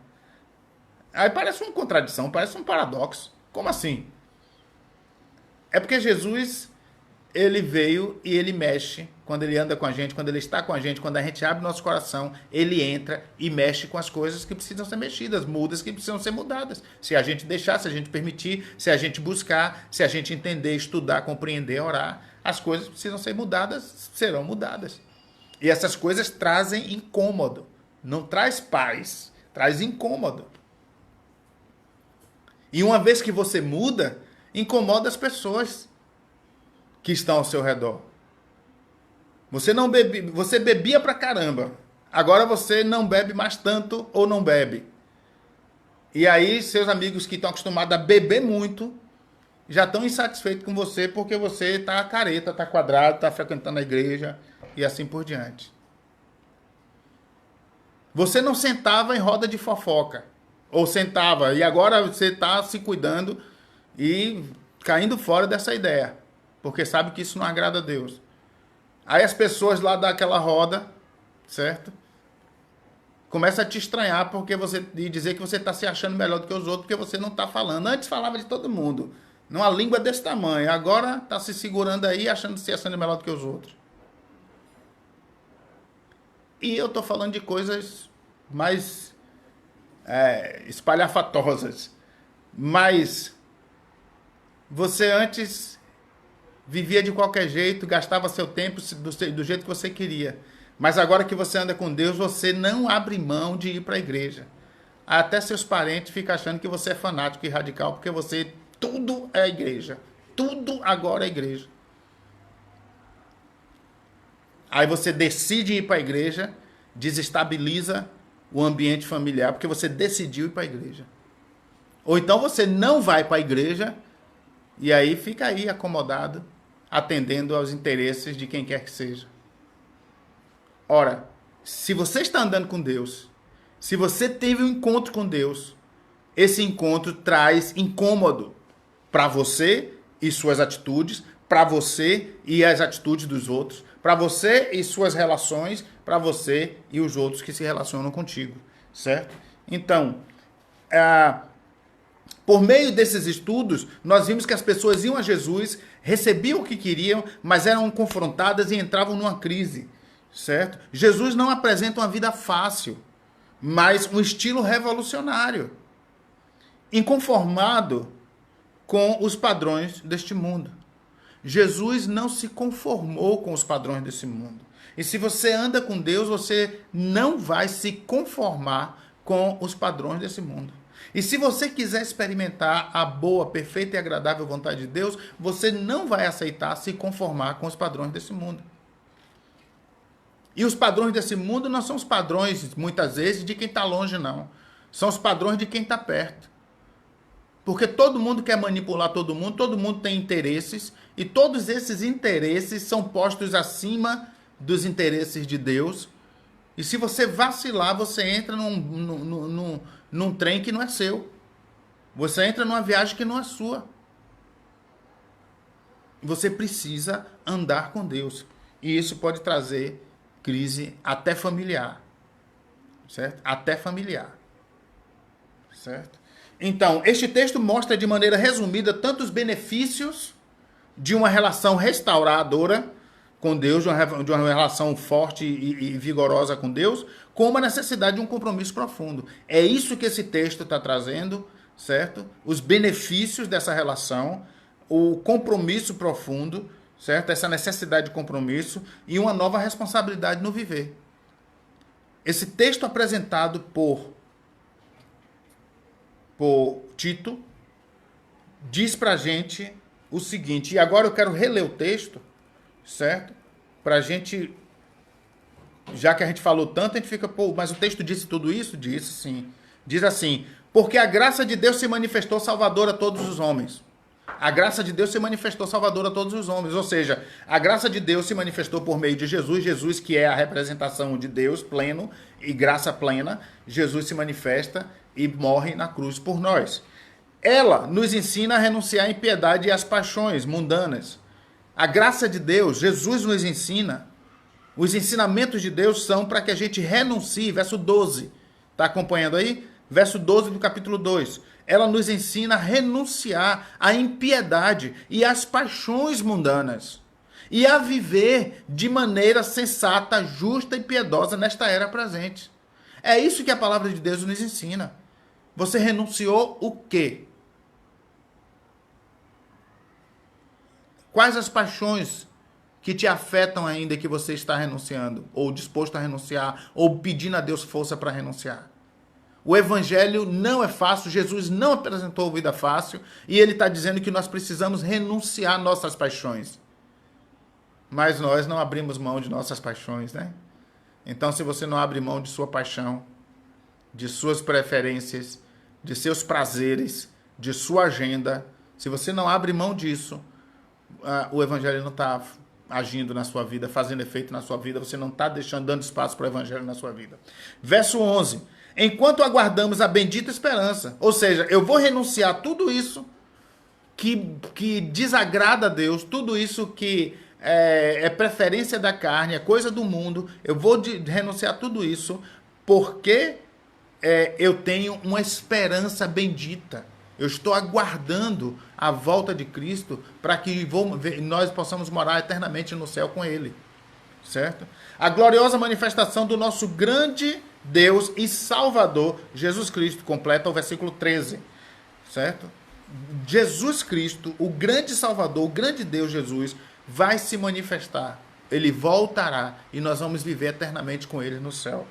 Aí parece uma contradição, parece um paradoxo. Como assim? É porque Jesus, ele veio e ele mexe quando ele anda com a gente, quando ele está com a gente, quando a gente abre nosso coração, ele entra e mexe com as coisas que precisam ser mexidas, mudas que precisam ser mudadas. Se a gente deixar, se a gente permitir, se a gente buscar, se a gente entender, estudar, compreender, orar, as coisas precisam ser mudadas, serão mudadas. E essas coisas trazem incômodo. Não traz paz, traz incômodo. E uma vez que você muda, incomoda as pessoas que estão ao seu redor. Você bebia pra caramba. Agora você não bebe mais tanto ou não bebe. E aí seus amigos que estão acostumados a beber muito já estão insatisfeitos com você porque você está careta, está quadrado, está frequentando a igreja e assim por diante. Você não sentava em roda de fofoca. Ou sentava e agora você está se cuidando e caindo fora dessa ideia. Porque sabe que isso não agrada a Deus. Aí as pessoas lá daquela roda, certo? Começa a te estranhar e dizer que você está se achando melhor do que os outros porque você não está falando. Antes falava de todo mundo, numa língua desse tamanho. Agora está se segurando aí, se achando melhor do que os outros. E eu estou falando de coisas mais espalhafatosas. Mas você antes vivia de qualquer jeito, gastava seu tempo do jeito que você queria. Mas agora que você anda com Deus, você não abre mão de ir para a igreja. Até seus parentes ficam achando que você é fanático e radical, porque tudo é igreja. Tudo agora é igreja. Aí você decide ir para a igreja, desestabiliza o ambiente familiar, porque você decidiu ir para a igreja. Ou então você não vai para a igreja, e aí fica aí acomodado, atendendo aos interesses de quem quer que seja. Ora, se você está andando com Deus, se você teve um encontro com Deus, esse encontro traz incômodo para você e suas atitudes, para você e as atitudes dos outros, para você e suas relações, para você e os outros que se relacionam contigo, certo? Então, por meio desses estudos, nós vimos que as pessoas iam a Jesus, recebiam o que queriam, mas eram confrontadas e entravam numa crise, certo? Jesus não apresenta uma vida fácil, mas um estilo revolucionário, inconformado com os padrões deste mundo. Jesus não se conformou com os padrões desse mundo. E se você anda com Deus, você não vai se conformar com os padrões desse mundo. E se você quiser experimentar a boa, perfeita e agradável vontade de Deus, você não vai aceitar se conformar com os padrões desse mundo. E os padrões desse mundo não são os padrões, muitas vezes, de quem está longe, não. São os padrões de quem está perto. Porque todo mundo quer manipular todo mundo tem interesses, e todos esses interesses são postos acima dos interesses de Deus. E se você vacilar, você entra num trem que não é seu. Você entra numa viagem que não é sua. Você precisa andar com Deus. E isso pode trazer crise até familiar. Certo? Até familiar. Certo? Então, este texto mostra de maneira resumida tanto os benefícios de uma relação restauradora com Deus, de uma relação forte e vigorosa com Deus, como a necessidade de um compromisso profundo. É isso que esse texto está trazendo, certo? Os benefícios dessa relação, o compromisso profundo, certo? Essa necessidade de compromisso e uma nova responsabilidade no viver. Esse texto apresentado por Tito diz pra gente o seguinte, e agora eu quero reler o texto, certo? Pra gente, já que a gente falou tanto, a gente fica, mas o texto disse tudo isso? Disse sim. Diz assim, porque a graça de Deus se manifestou salvadora a todos os homens. A graça de Deus se manifestou salvadora a todos os homens. Ou seja, a graça de Deus se manifestou por meio de Jesus. Jesus, que é a representação de Deus pleno e graça plena. Jesus se manifesta e morre na cruz por nós. Ela nos ensina a renunciar à impiedade e às paixões mundanas. A graça de Deus, Jesus nos ensina. Os ensinamentos de Deus são para que a gente renuncie. Verso 12. Está acompanhando aí? Verso 12 do capítulo 2. Ela nos ensina a renunciar à impiedade e às paixões mundanas. E a viver de maneira sensata, justa e piedosa nesta era presente. É isso que a palavra de Deus nos ensina. Você renunciou o quê? Quais as paixões que te afetam ainda que você está renunciando? Ou disposto a renunciar? Ou pedindo a Deus força para renunciar? O evangelho não é fácil, Jesus não apresentou vida fácil, e ele está dizendo que nós precisamos renunciar nossas paixões. Mas nós não abrimos mão de nossas paixões, né? Então, se você não abre mão de sua paixão, de suas preferências, de seus prazeres, de sua agenda, se você não abre mão disso, o evangelho não está agindo na sua vida, fazendo efeito na sua vida, você não está dando espaço para o evangelho na sua vida. Verso 11. Enquanto aguardamos a bendita esperança, ou seja, eu vou renunciar a tudo isso que desagrada a Deus, tudo isso que é preferência da carne, é coisa do mundo, eu vou renunciar a tudo isso porque eu tenho uma esperança bendita. Eu estou aguardando a volta de Cristo para que nós possamos morar eternamente no céu com Ele. Certo? A gloriosa manifestação do nosso grande Deus e Salvador, Jesus Cristo, completa o versículo 13. Certo? Jesus Cristo, o grande Salvador, o grande Deus Jesus, vai se manifestar. Ele voltará e nós vamos viver eternamente com Ele no céu.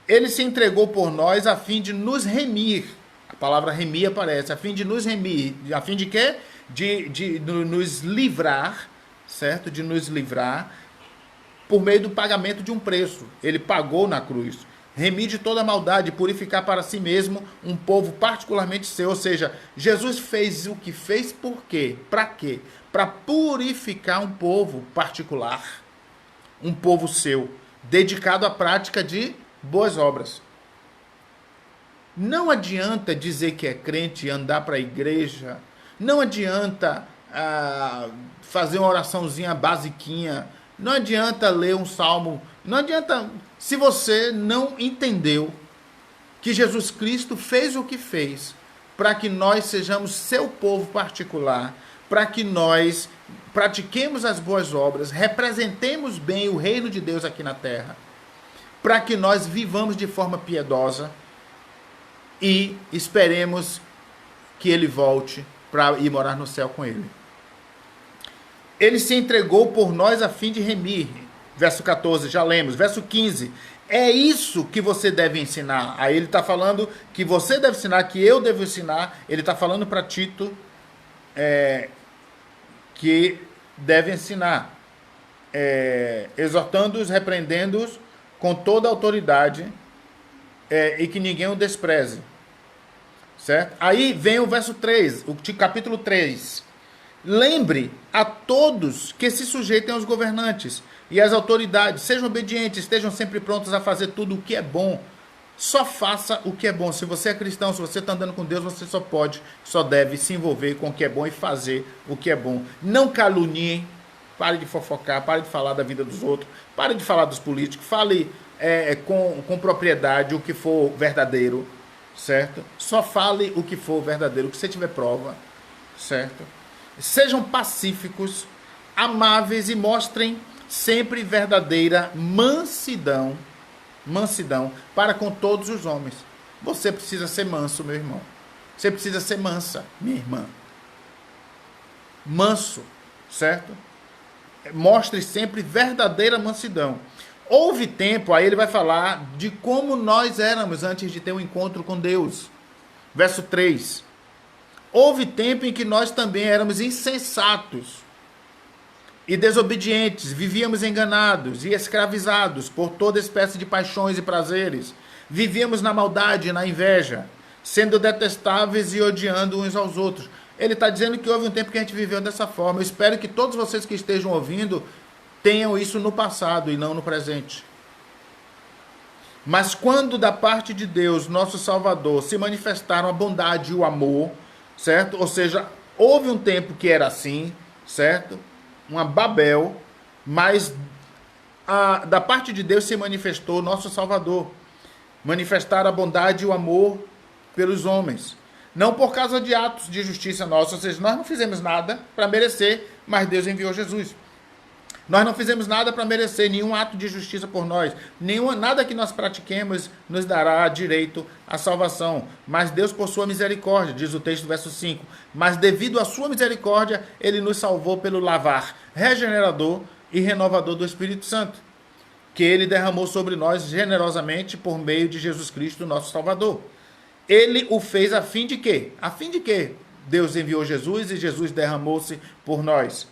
Ele se entregou por nós a fim de nos remir. A palavra remir aparece, a fim de nos remir. A fim de quê? De nos livrar, certo? De nos livrar por meio do pagamento de um preço. Ele pagou na cruz. Remir de toda maldade, purificar para si mesmo um povo particularmente seu. Ou seja, Jesus fez o que fez por quê? Para quê? Para purificar um povo particular. Um povo seu, dedicado à prática de boas obras. Não adianta dizer que é crente e andar para a igreja. Não adianta fazer uma oraçãozinha basiquinha. Não adianta ler um salmo. Não adianta, se você não entendeu que Jesus Cristo fez o que fez para que nós sejamos seu povo particular, para que nós pratiquemos as boas obras, representemos bem o reino de Deus aqui na terra, para que nós vivamos de forma piedosa e esperemos que Ele volte para ir morar no céu com Ele. Ele se entregou por nós a fim de remir. Verso 14, já lemos. Verso 15, é isso que você deve ensinar. Aí ele está falando que você deve ensinar, que eu devo ensinar. Ele está falando para Tito que deve ensinar. Exortando-os, repreendendo-os com toda a autoridade e que ninguém o despreze. Certo? Aí vem o verso 3, o capítulo 3. Lembre a todos que se sujeitem aos governantes e às autoridades, sejam obedientes, estejam sempre prontos a fazer tudo o que é bom. Só faça o que é bom. Se você é cristão, se você está andando com Deus, você só deve se envolver com o que é bom e fazer o que é bom. Não caluniem, pare de fofocar, pare de falar da vida dos outros, pare de falar dos políticos, fale com propriedade o que for verdadeiro, certo? Só fale o que for verdadeiro, o que você tiver prova, certo? Sejam pacíficos, amáveis e mostrem sempre verdadeira mansidão para com todos os homens. Você precisa ser manso, meu irmão. Você precisa ser mansa, minha irmã. Manso, certo? Mostre sempre verdadeira mansidão. Houve tempo, aí ele vai falar de como nós éramos antes de ter um encontro com Deus. Verso 3. Houve tempo em que nós também éramos insensatos e desobedientes, vivíamos enganados e escravizados por toda espécie de paixões e prazeres. Vivíamos na maldade e na inveja, sendo detestáveis e odiando uns aos outros. Ele está dizendo que houve um tempo que a gente viveu dessa forma. Eu espero que todos vocês que estejam ouvindo tenham isso no passado e não no presente. Mas quando da parte de Deus, nosso Salvador, se manifestaram a bondade e o amor, certo? Ou seja, houve um tempo que era assim, certo? Uma Babel, mas da parte de Deus se manifestou nosso Salvador. Manifestar a bondade e o amor pelos homens. Não por causa de atos de justiça nossa, ou seja, nós não fizemos nada para merecer, mas Deus enviou Jesus. Nós não fizemos nada para merecer nenhum ato de justiça por nós. Nada que nós pratiquemos nos dará direito à salvação. Mas Deus, por sua misericórdia, diz o texto, verso 5. Mas devido à sua misericórdia, Ele nos salvou pelo lavar regenerador e renovador do Espírito Santo, que Ele derramou sobre nós generosamente por meio de Jesus Cristo, nosso Salvador. Ele o fez a fim de quê? A fim de quê? Deus enviou Jesus e Jesus derramou-se por nós.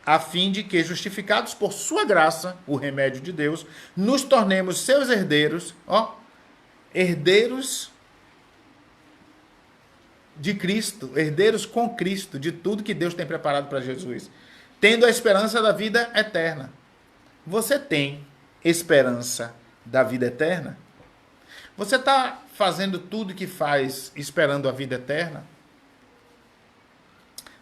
A fim de que, justificados por sua graça, o remédio de Deus, nos tornemos seus herdeiros, herdeiros de Cristo, herdeiros com Cristo, de tudo que Deus tem preparado para Jesus, tendo a esperança da vida eterna. Você tem esperança da vida eterna? Você está fazendo tudo que faz esperando a vida eterna?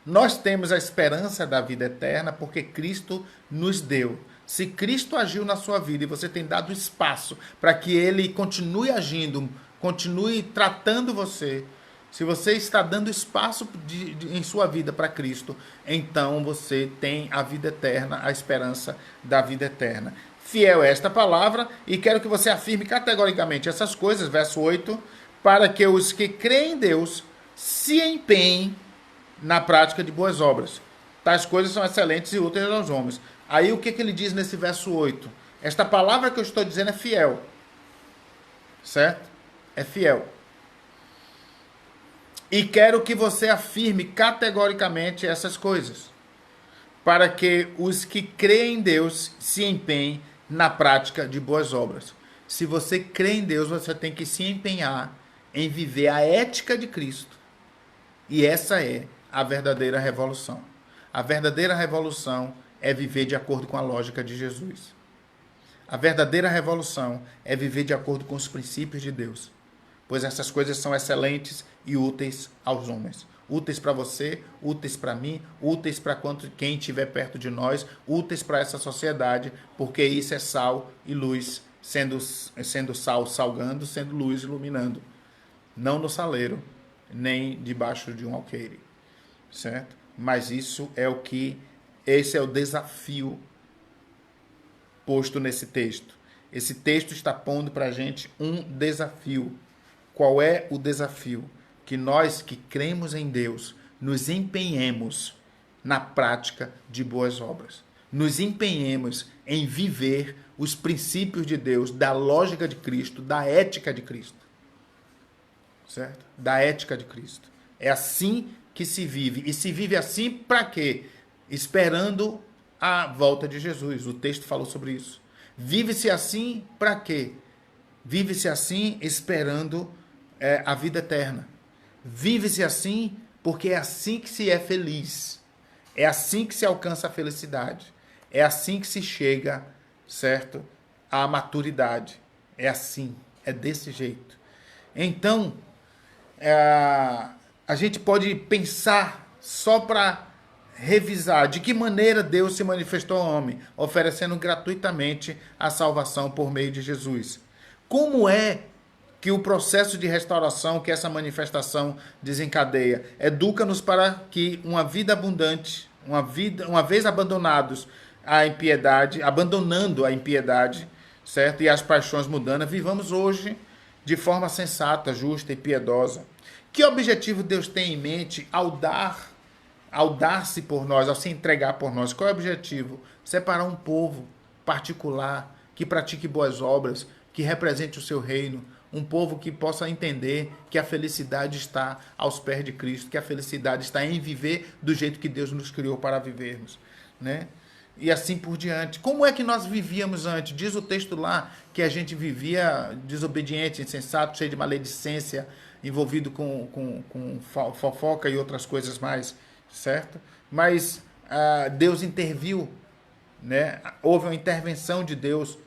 Nós temos a esperança da vida eterna porque Cristo nos deu. Se Cristo agiu na sua vida e você tem dado espaço para que Ele continue agindo, continue tratando você, se você está dando espaço em sua vida para Cristo, então você tem a vida eterna, a esperança da vida eterna. Fiel é esta palavra, e quero que você afirme categoricamente essas coisas, verso 8, para que os que creem em Deus se empenhem na prática de boas obras. Tais coisas são excelentes e úteis aos homens. Aí o que ele diz nesse verso 8? Esta palavra que eu estou dizendo é fiel. Certo? É fiel. E quero que você afirme categoricamente essas coisas, para que os que creem em Deus se empenhem na prática de boas obras. Se você crê em Deus, você tem que se empenhar em viver a ética de Cristo. E essa é a verdadeira revolução. A verdadeira revolução é viver de acordo com a lógica de Jesus. A verdadeira revolução é viver de acordo com os princípios de Deus. Pois essas coisas são excelentes e úteis aos homens. Úteis para você, úteis para mim, úteis para quem estiver perto de nós, úteis para essa sociedade, porque isso é sal e luz, sendo sal salgando, sendo luz iluminando. Não no saleiro, nem debaixo de um alqueire. Certo? Mas esse é o desafio posto nesse texto. Esse texto está pondo para a gente um desafio. Qual é o desafio? Que nós que cremos em Deus nos empenhemos na prática de boas obras. Nos empenhemos em viver os princípios de Deus, da lógica de Cristo, da ética de Cristo. Certo? Da ética de Cristo. É assim que se vive. E se vive assim para quê? Esperando a volta de Jesus. O texto falou sobre isso. Vive-se assim para quê? Vive-se assim esperando a vida eterna. Vive-se assim porque é assim que se é feliz. É assim que se alcança a felicidade. É assim que se chega, certo, à maturidade. É assim. É desse jeito. Então, a gente pode pensar só para revisar de que maneira Deus se manifestou ao homem, oferecendo gratuitamente a salvação por meio de Jesus. Como é que o processo de restauração que essa manifestação desencadeia educa-nos para que uma vida abundante, uma vez abandonados a impiedade, abandonando a impiedade, certo? E as paixões mundanas, vivamos hoje de forma sensata, justa e piedosa. Que objetivo Deus tem em mente ao dar-se por nós, ao se entregar por nós? Qual é o objetivo? Separar um povo particular que pratique boas obras, que represente o seu reino, um povo que possa entender que a felicidade está aos pés de Cristo, que a felicidade está em viver do jeito que Deus nos criou para vivermos, né? E assim por diante. Como é que nós vivíamos antes? Diz o texto lá que a gente vivia desobediente, insensato, cheio de maledicência, envolvido com fofoca e outras coisas mais, certo? Mas Deus interviu, né? Houve uma intervenção de Deus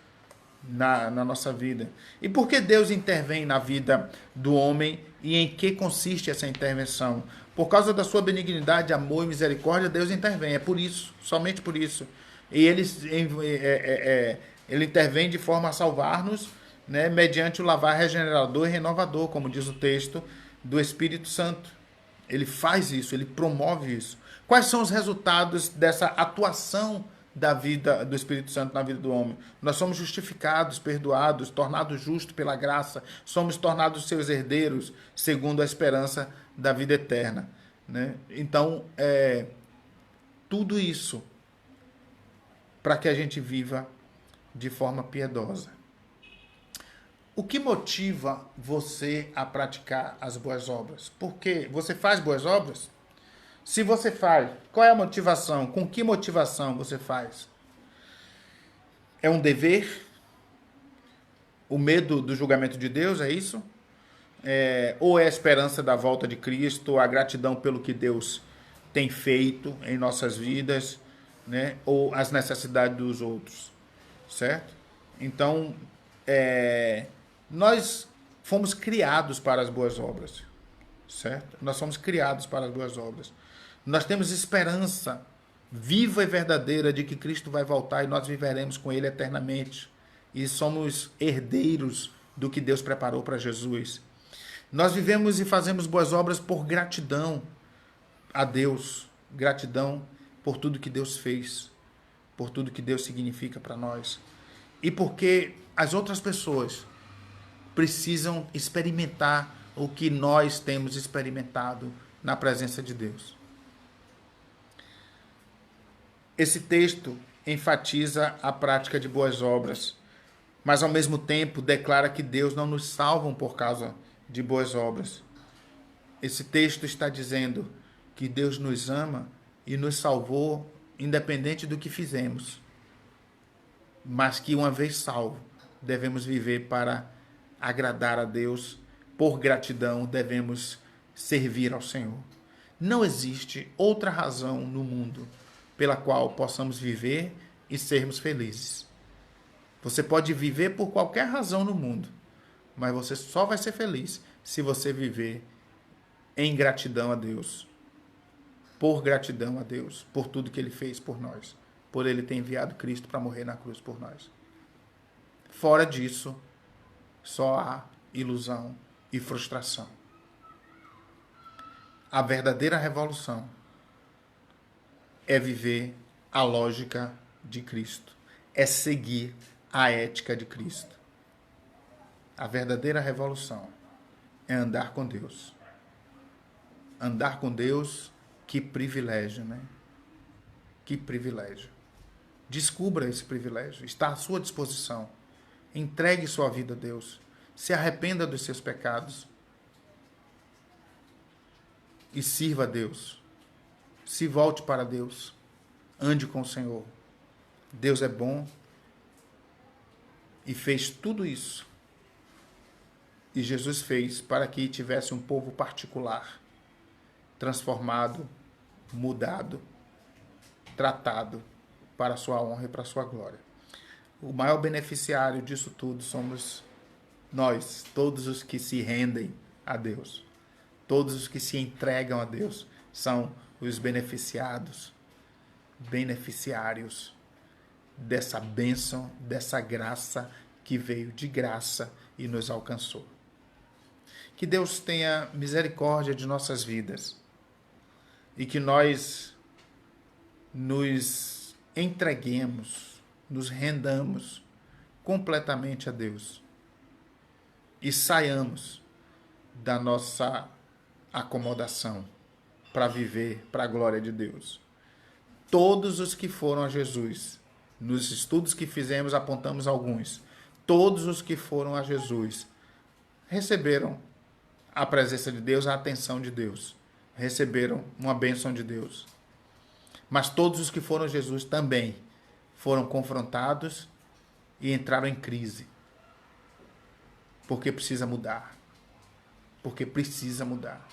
na nossa vida. E por que Deus intervém na vida do homem e em que consiste essa intervenção? Por causa da sua benignidade, amor e misericórdia, Deus intervém. É por isso, somente por isso. E ele intervém de forma a salvar-nos, né, mediante o lavar regenerador e renovador, como diz o texto, do Espírito Santo. Ele faz isso, ele promove isso. Quais são os resultados dessa atuação da vida do Espírito Santo na vida do homem? Nós somos justificados, perdoados, tornados justos pela graça, somos tornados seus herdeiros, segundo a esperança da vida eterna, né? Então, tudo isso para que a gente viva de forma piedosa. O que motiva você a praticar as boas obras? Porque você faz boas obras? Se você faz, qual é a motivação? Com que motivação você faz? É um dever? O medo do julgamento de Deus, é isso? Ou é a esperança da volta de Cristo, a gratidão pelo que Deus tem feito em nossas vidas, né? Ou as necessidades dos outros, certo? Então, nós fomos criados para as boas obras, certo? Nós somos criados para as boas obras. Nós temos esperança viva e verdadeira de que Cristo vai voltar e nós viveremos com Ele eternamente. E somos herdeiros do que Deus preparou para Jesus. Nós vivemos e fazemos boas obras por gratidão a Deus. Gratidão por tudo que Deus fez, por tudo que Deus significa para nós. E porque as outras pessoas precisam experimentar o que nós temos experimentado na presença de Deus. Esse texto enfatiza a prática de boas obras, mas ao mesmo tempo declara que Deus não nos salva por causa de boas obras. Esse texto está dizendo que Deus nos ama e nos salvou independente do que fizemos, mas que uma vez salvo, devemos viver para agradar a Deus, por gratidão devemos servir ao Senhor. Não existe outra razão no mundo pela qual possamos viver e sermos felizes. Você pode viver por qualquer razão no mundo, mas você só vai ser feliz se você viver em gratidão a Deus, por gratidão a Deus, por tudo que Ele fez por nós, por Ele ter enviado Cristo para morrer na cruz por nós. Fora disso, só há ilusão e frustração. A verdadeira revolução é viver a lógica de Cristo, é seguir a ética de Cristo. A verdadeira revolução é andar com Deus. Andar com Deus, que privilégio, né? Que privilégio. Descubra esse privilégio, está à sua disposição. Entregue sua vida a Deus. Se arrependa dos seus pecados e sirva a Deus. Se volte para Deus. Ande com o Senhor. Deus é bom e fez tudo isso. E Jesus fez para que tivesse um povo particular, transformado, mudado, tratado para a sua honra e para a sua glória. O maior beneficiário disso tudo somos nós, todos os que se rendem a Deus. Todos os que se entregam a Deus são os beneficiados, beneficiários dessa bênção, dessa graça que veio de graça e nos alcançou. Que Deus tenha misericórdia de nossas vidas e que nós nos entreguemos, nos rendamos completamente a Deus e saiamos da nossa acomodação para viver para a glória de Deus. Todos os que foram a Jesus, nos estudos que fizemos apontamos alguns, todos os que foram a Jesus receberam a presença de Deus, a atenção de Deus, receberam uma bênção de Deus. Mas todos os que foram a Jesus também foram confrontados e entraram em crise. Porque precisa mudar. Porque precisa mudar.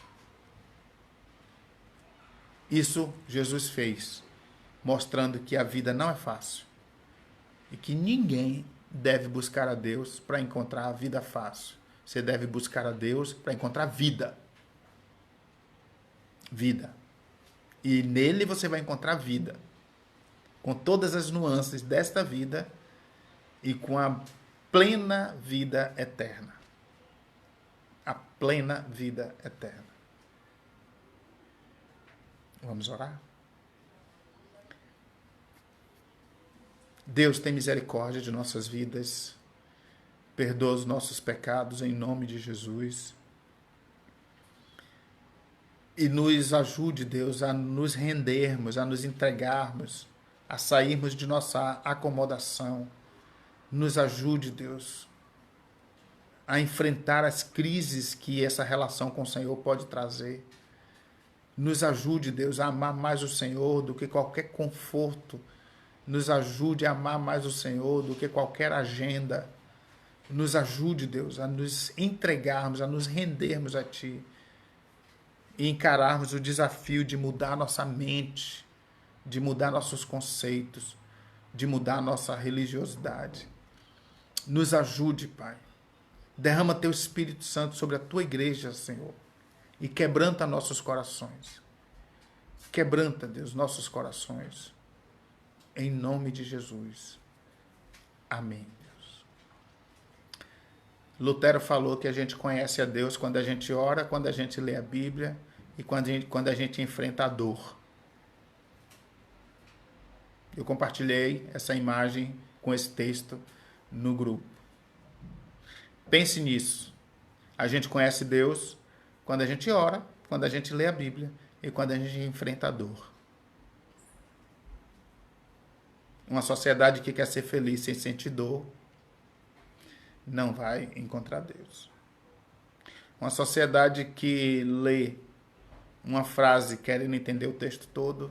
Isso Jesus fez, mostrando que a vida não é fácil. E que ninguém deve buscar a Deus para encontrar a vida fácil. Você deve buscar a Deus para encontrar vida. Vida. E nele você vai encontrar vida. Com todas as nuances desta vida e com a plena vida eterna. A plena vida eterna. Vamos orar? Deus, tem misericórdia de nossas vidas. Perdoa os nossos pecados em nome de Jesus. E nos ajude, Deus, a nos rendermos, a nos entregarmos, a sairmos de nossa acomodação. Nos ajude, Deus, a enfrentar as crises que essa relação com o Senhor pode trazer. Nos ajude, Deus, a amar mais o Senhor do que qualquer conforto. Nos ajude a amar mais o Senhor do que qualquer agenda. Nos ajude, Deus, a nos entregarmos, a nos rendermos a Ti e encararmos o desafio de mudar nossa mente, de mudar nossos conceitos, de mudar nossa religiosidade. Nos ajude, Pai. Derrama Teu Espírito Santo sobre a Tua igreja, Senhor, e quebranta nossos corações. Quebranta, Deus, nossos corações. Em nome de Jesus. Amém. Lutero falou que a gente conhece a Deus quando a gente ora, quando a gente lê a Bíblia e quando a gente enfrenta a dor. Eu compartilhei essa imagem com esse texto no grupo. Pense nisso. A gente conhece Deus quando a gente ora, quando a gente lê a Bíblia e quando a gente enfrenta a dor. Uma sociedade que quer ser feliz sem sentir dor não vai encontrar Deus. Uma sociedade que lê uma frase querendo entender o texto todo,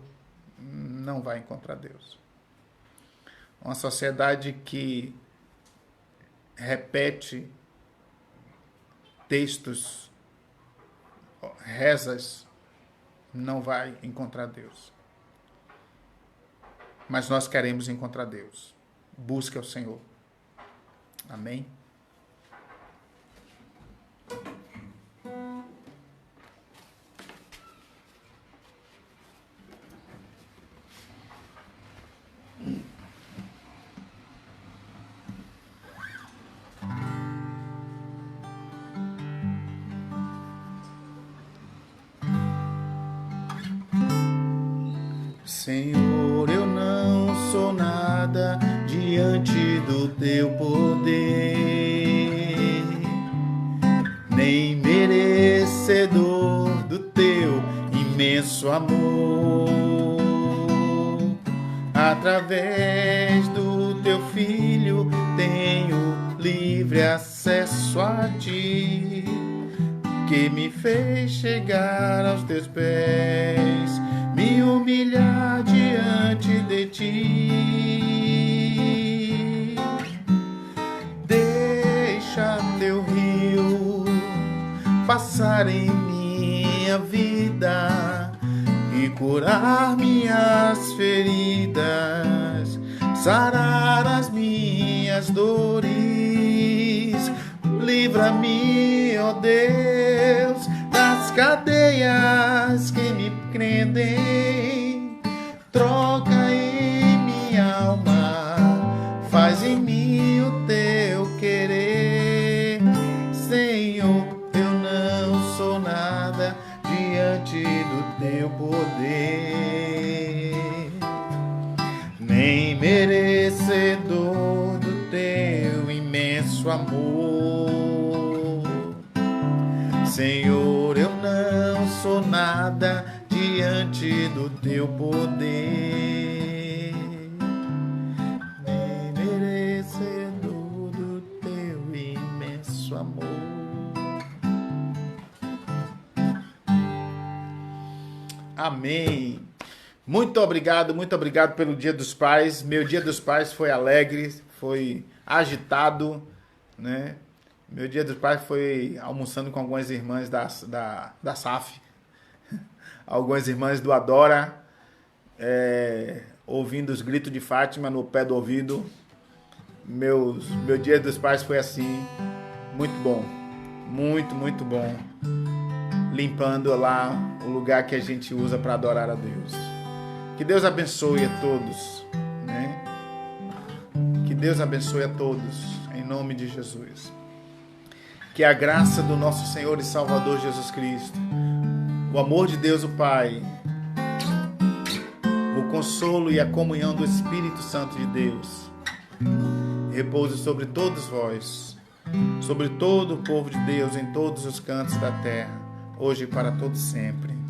não vai encontrar Deus. Uma sociedade que repete textos, rezas, não vai encontrar Deus. Mas nós queremos encontrar Deus. Busque ao Senhor. Amém? Senhor, eu não sou nada diante do Teu poder, nem merecedor do Teu imenso amor. Através do Teu Filho tenho livre acesso a Ti, que me fez chegar aos Teus pés, me humilhar diante de Ti. Deixa Teu rio passar em minha vida e curar minhas feridas, sarar as minhas dores. Livra-me, ó Deus, das cadeias que me prendem. Troca em minha alma, faz em mim o Teu querer. Senhor, eu não sou nada diante do Teu poder, nem imenso amor. Senhor, eu não sou nada diante do teu poder, nem merecedor do teu imenso amor. Amém. Muito obrigado pelo Dia dos Pais. Meu Dia dos Pais foi alegre, foi agitado, né? Meu Dia dos Pais foi almoçando com algumas irmãs da SAF, algumas irmãs do Adora, ouvindo os gritos de Fátima no pé do ouvido. Meu Dia dos Pais foi assim, muito bom, muito bom. Limpando lá o lugar que a gente usa para adorar a Deus. Que Deus abençoe a todos, né? Que Deus abençoe a todos, em nome de Jesus. Que a graça do nosso Senhor e Salvador Jesus Cristo, o amor de Deus o Pai, o consolo e a comunhão do Espírito Santo de Deus repouse sobre todos vós, sobre todo o povo de Deus em todos os cantos da terra, hoje e para todos sempre.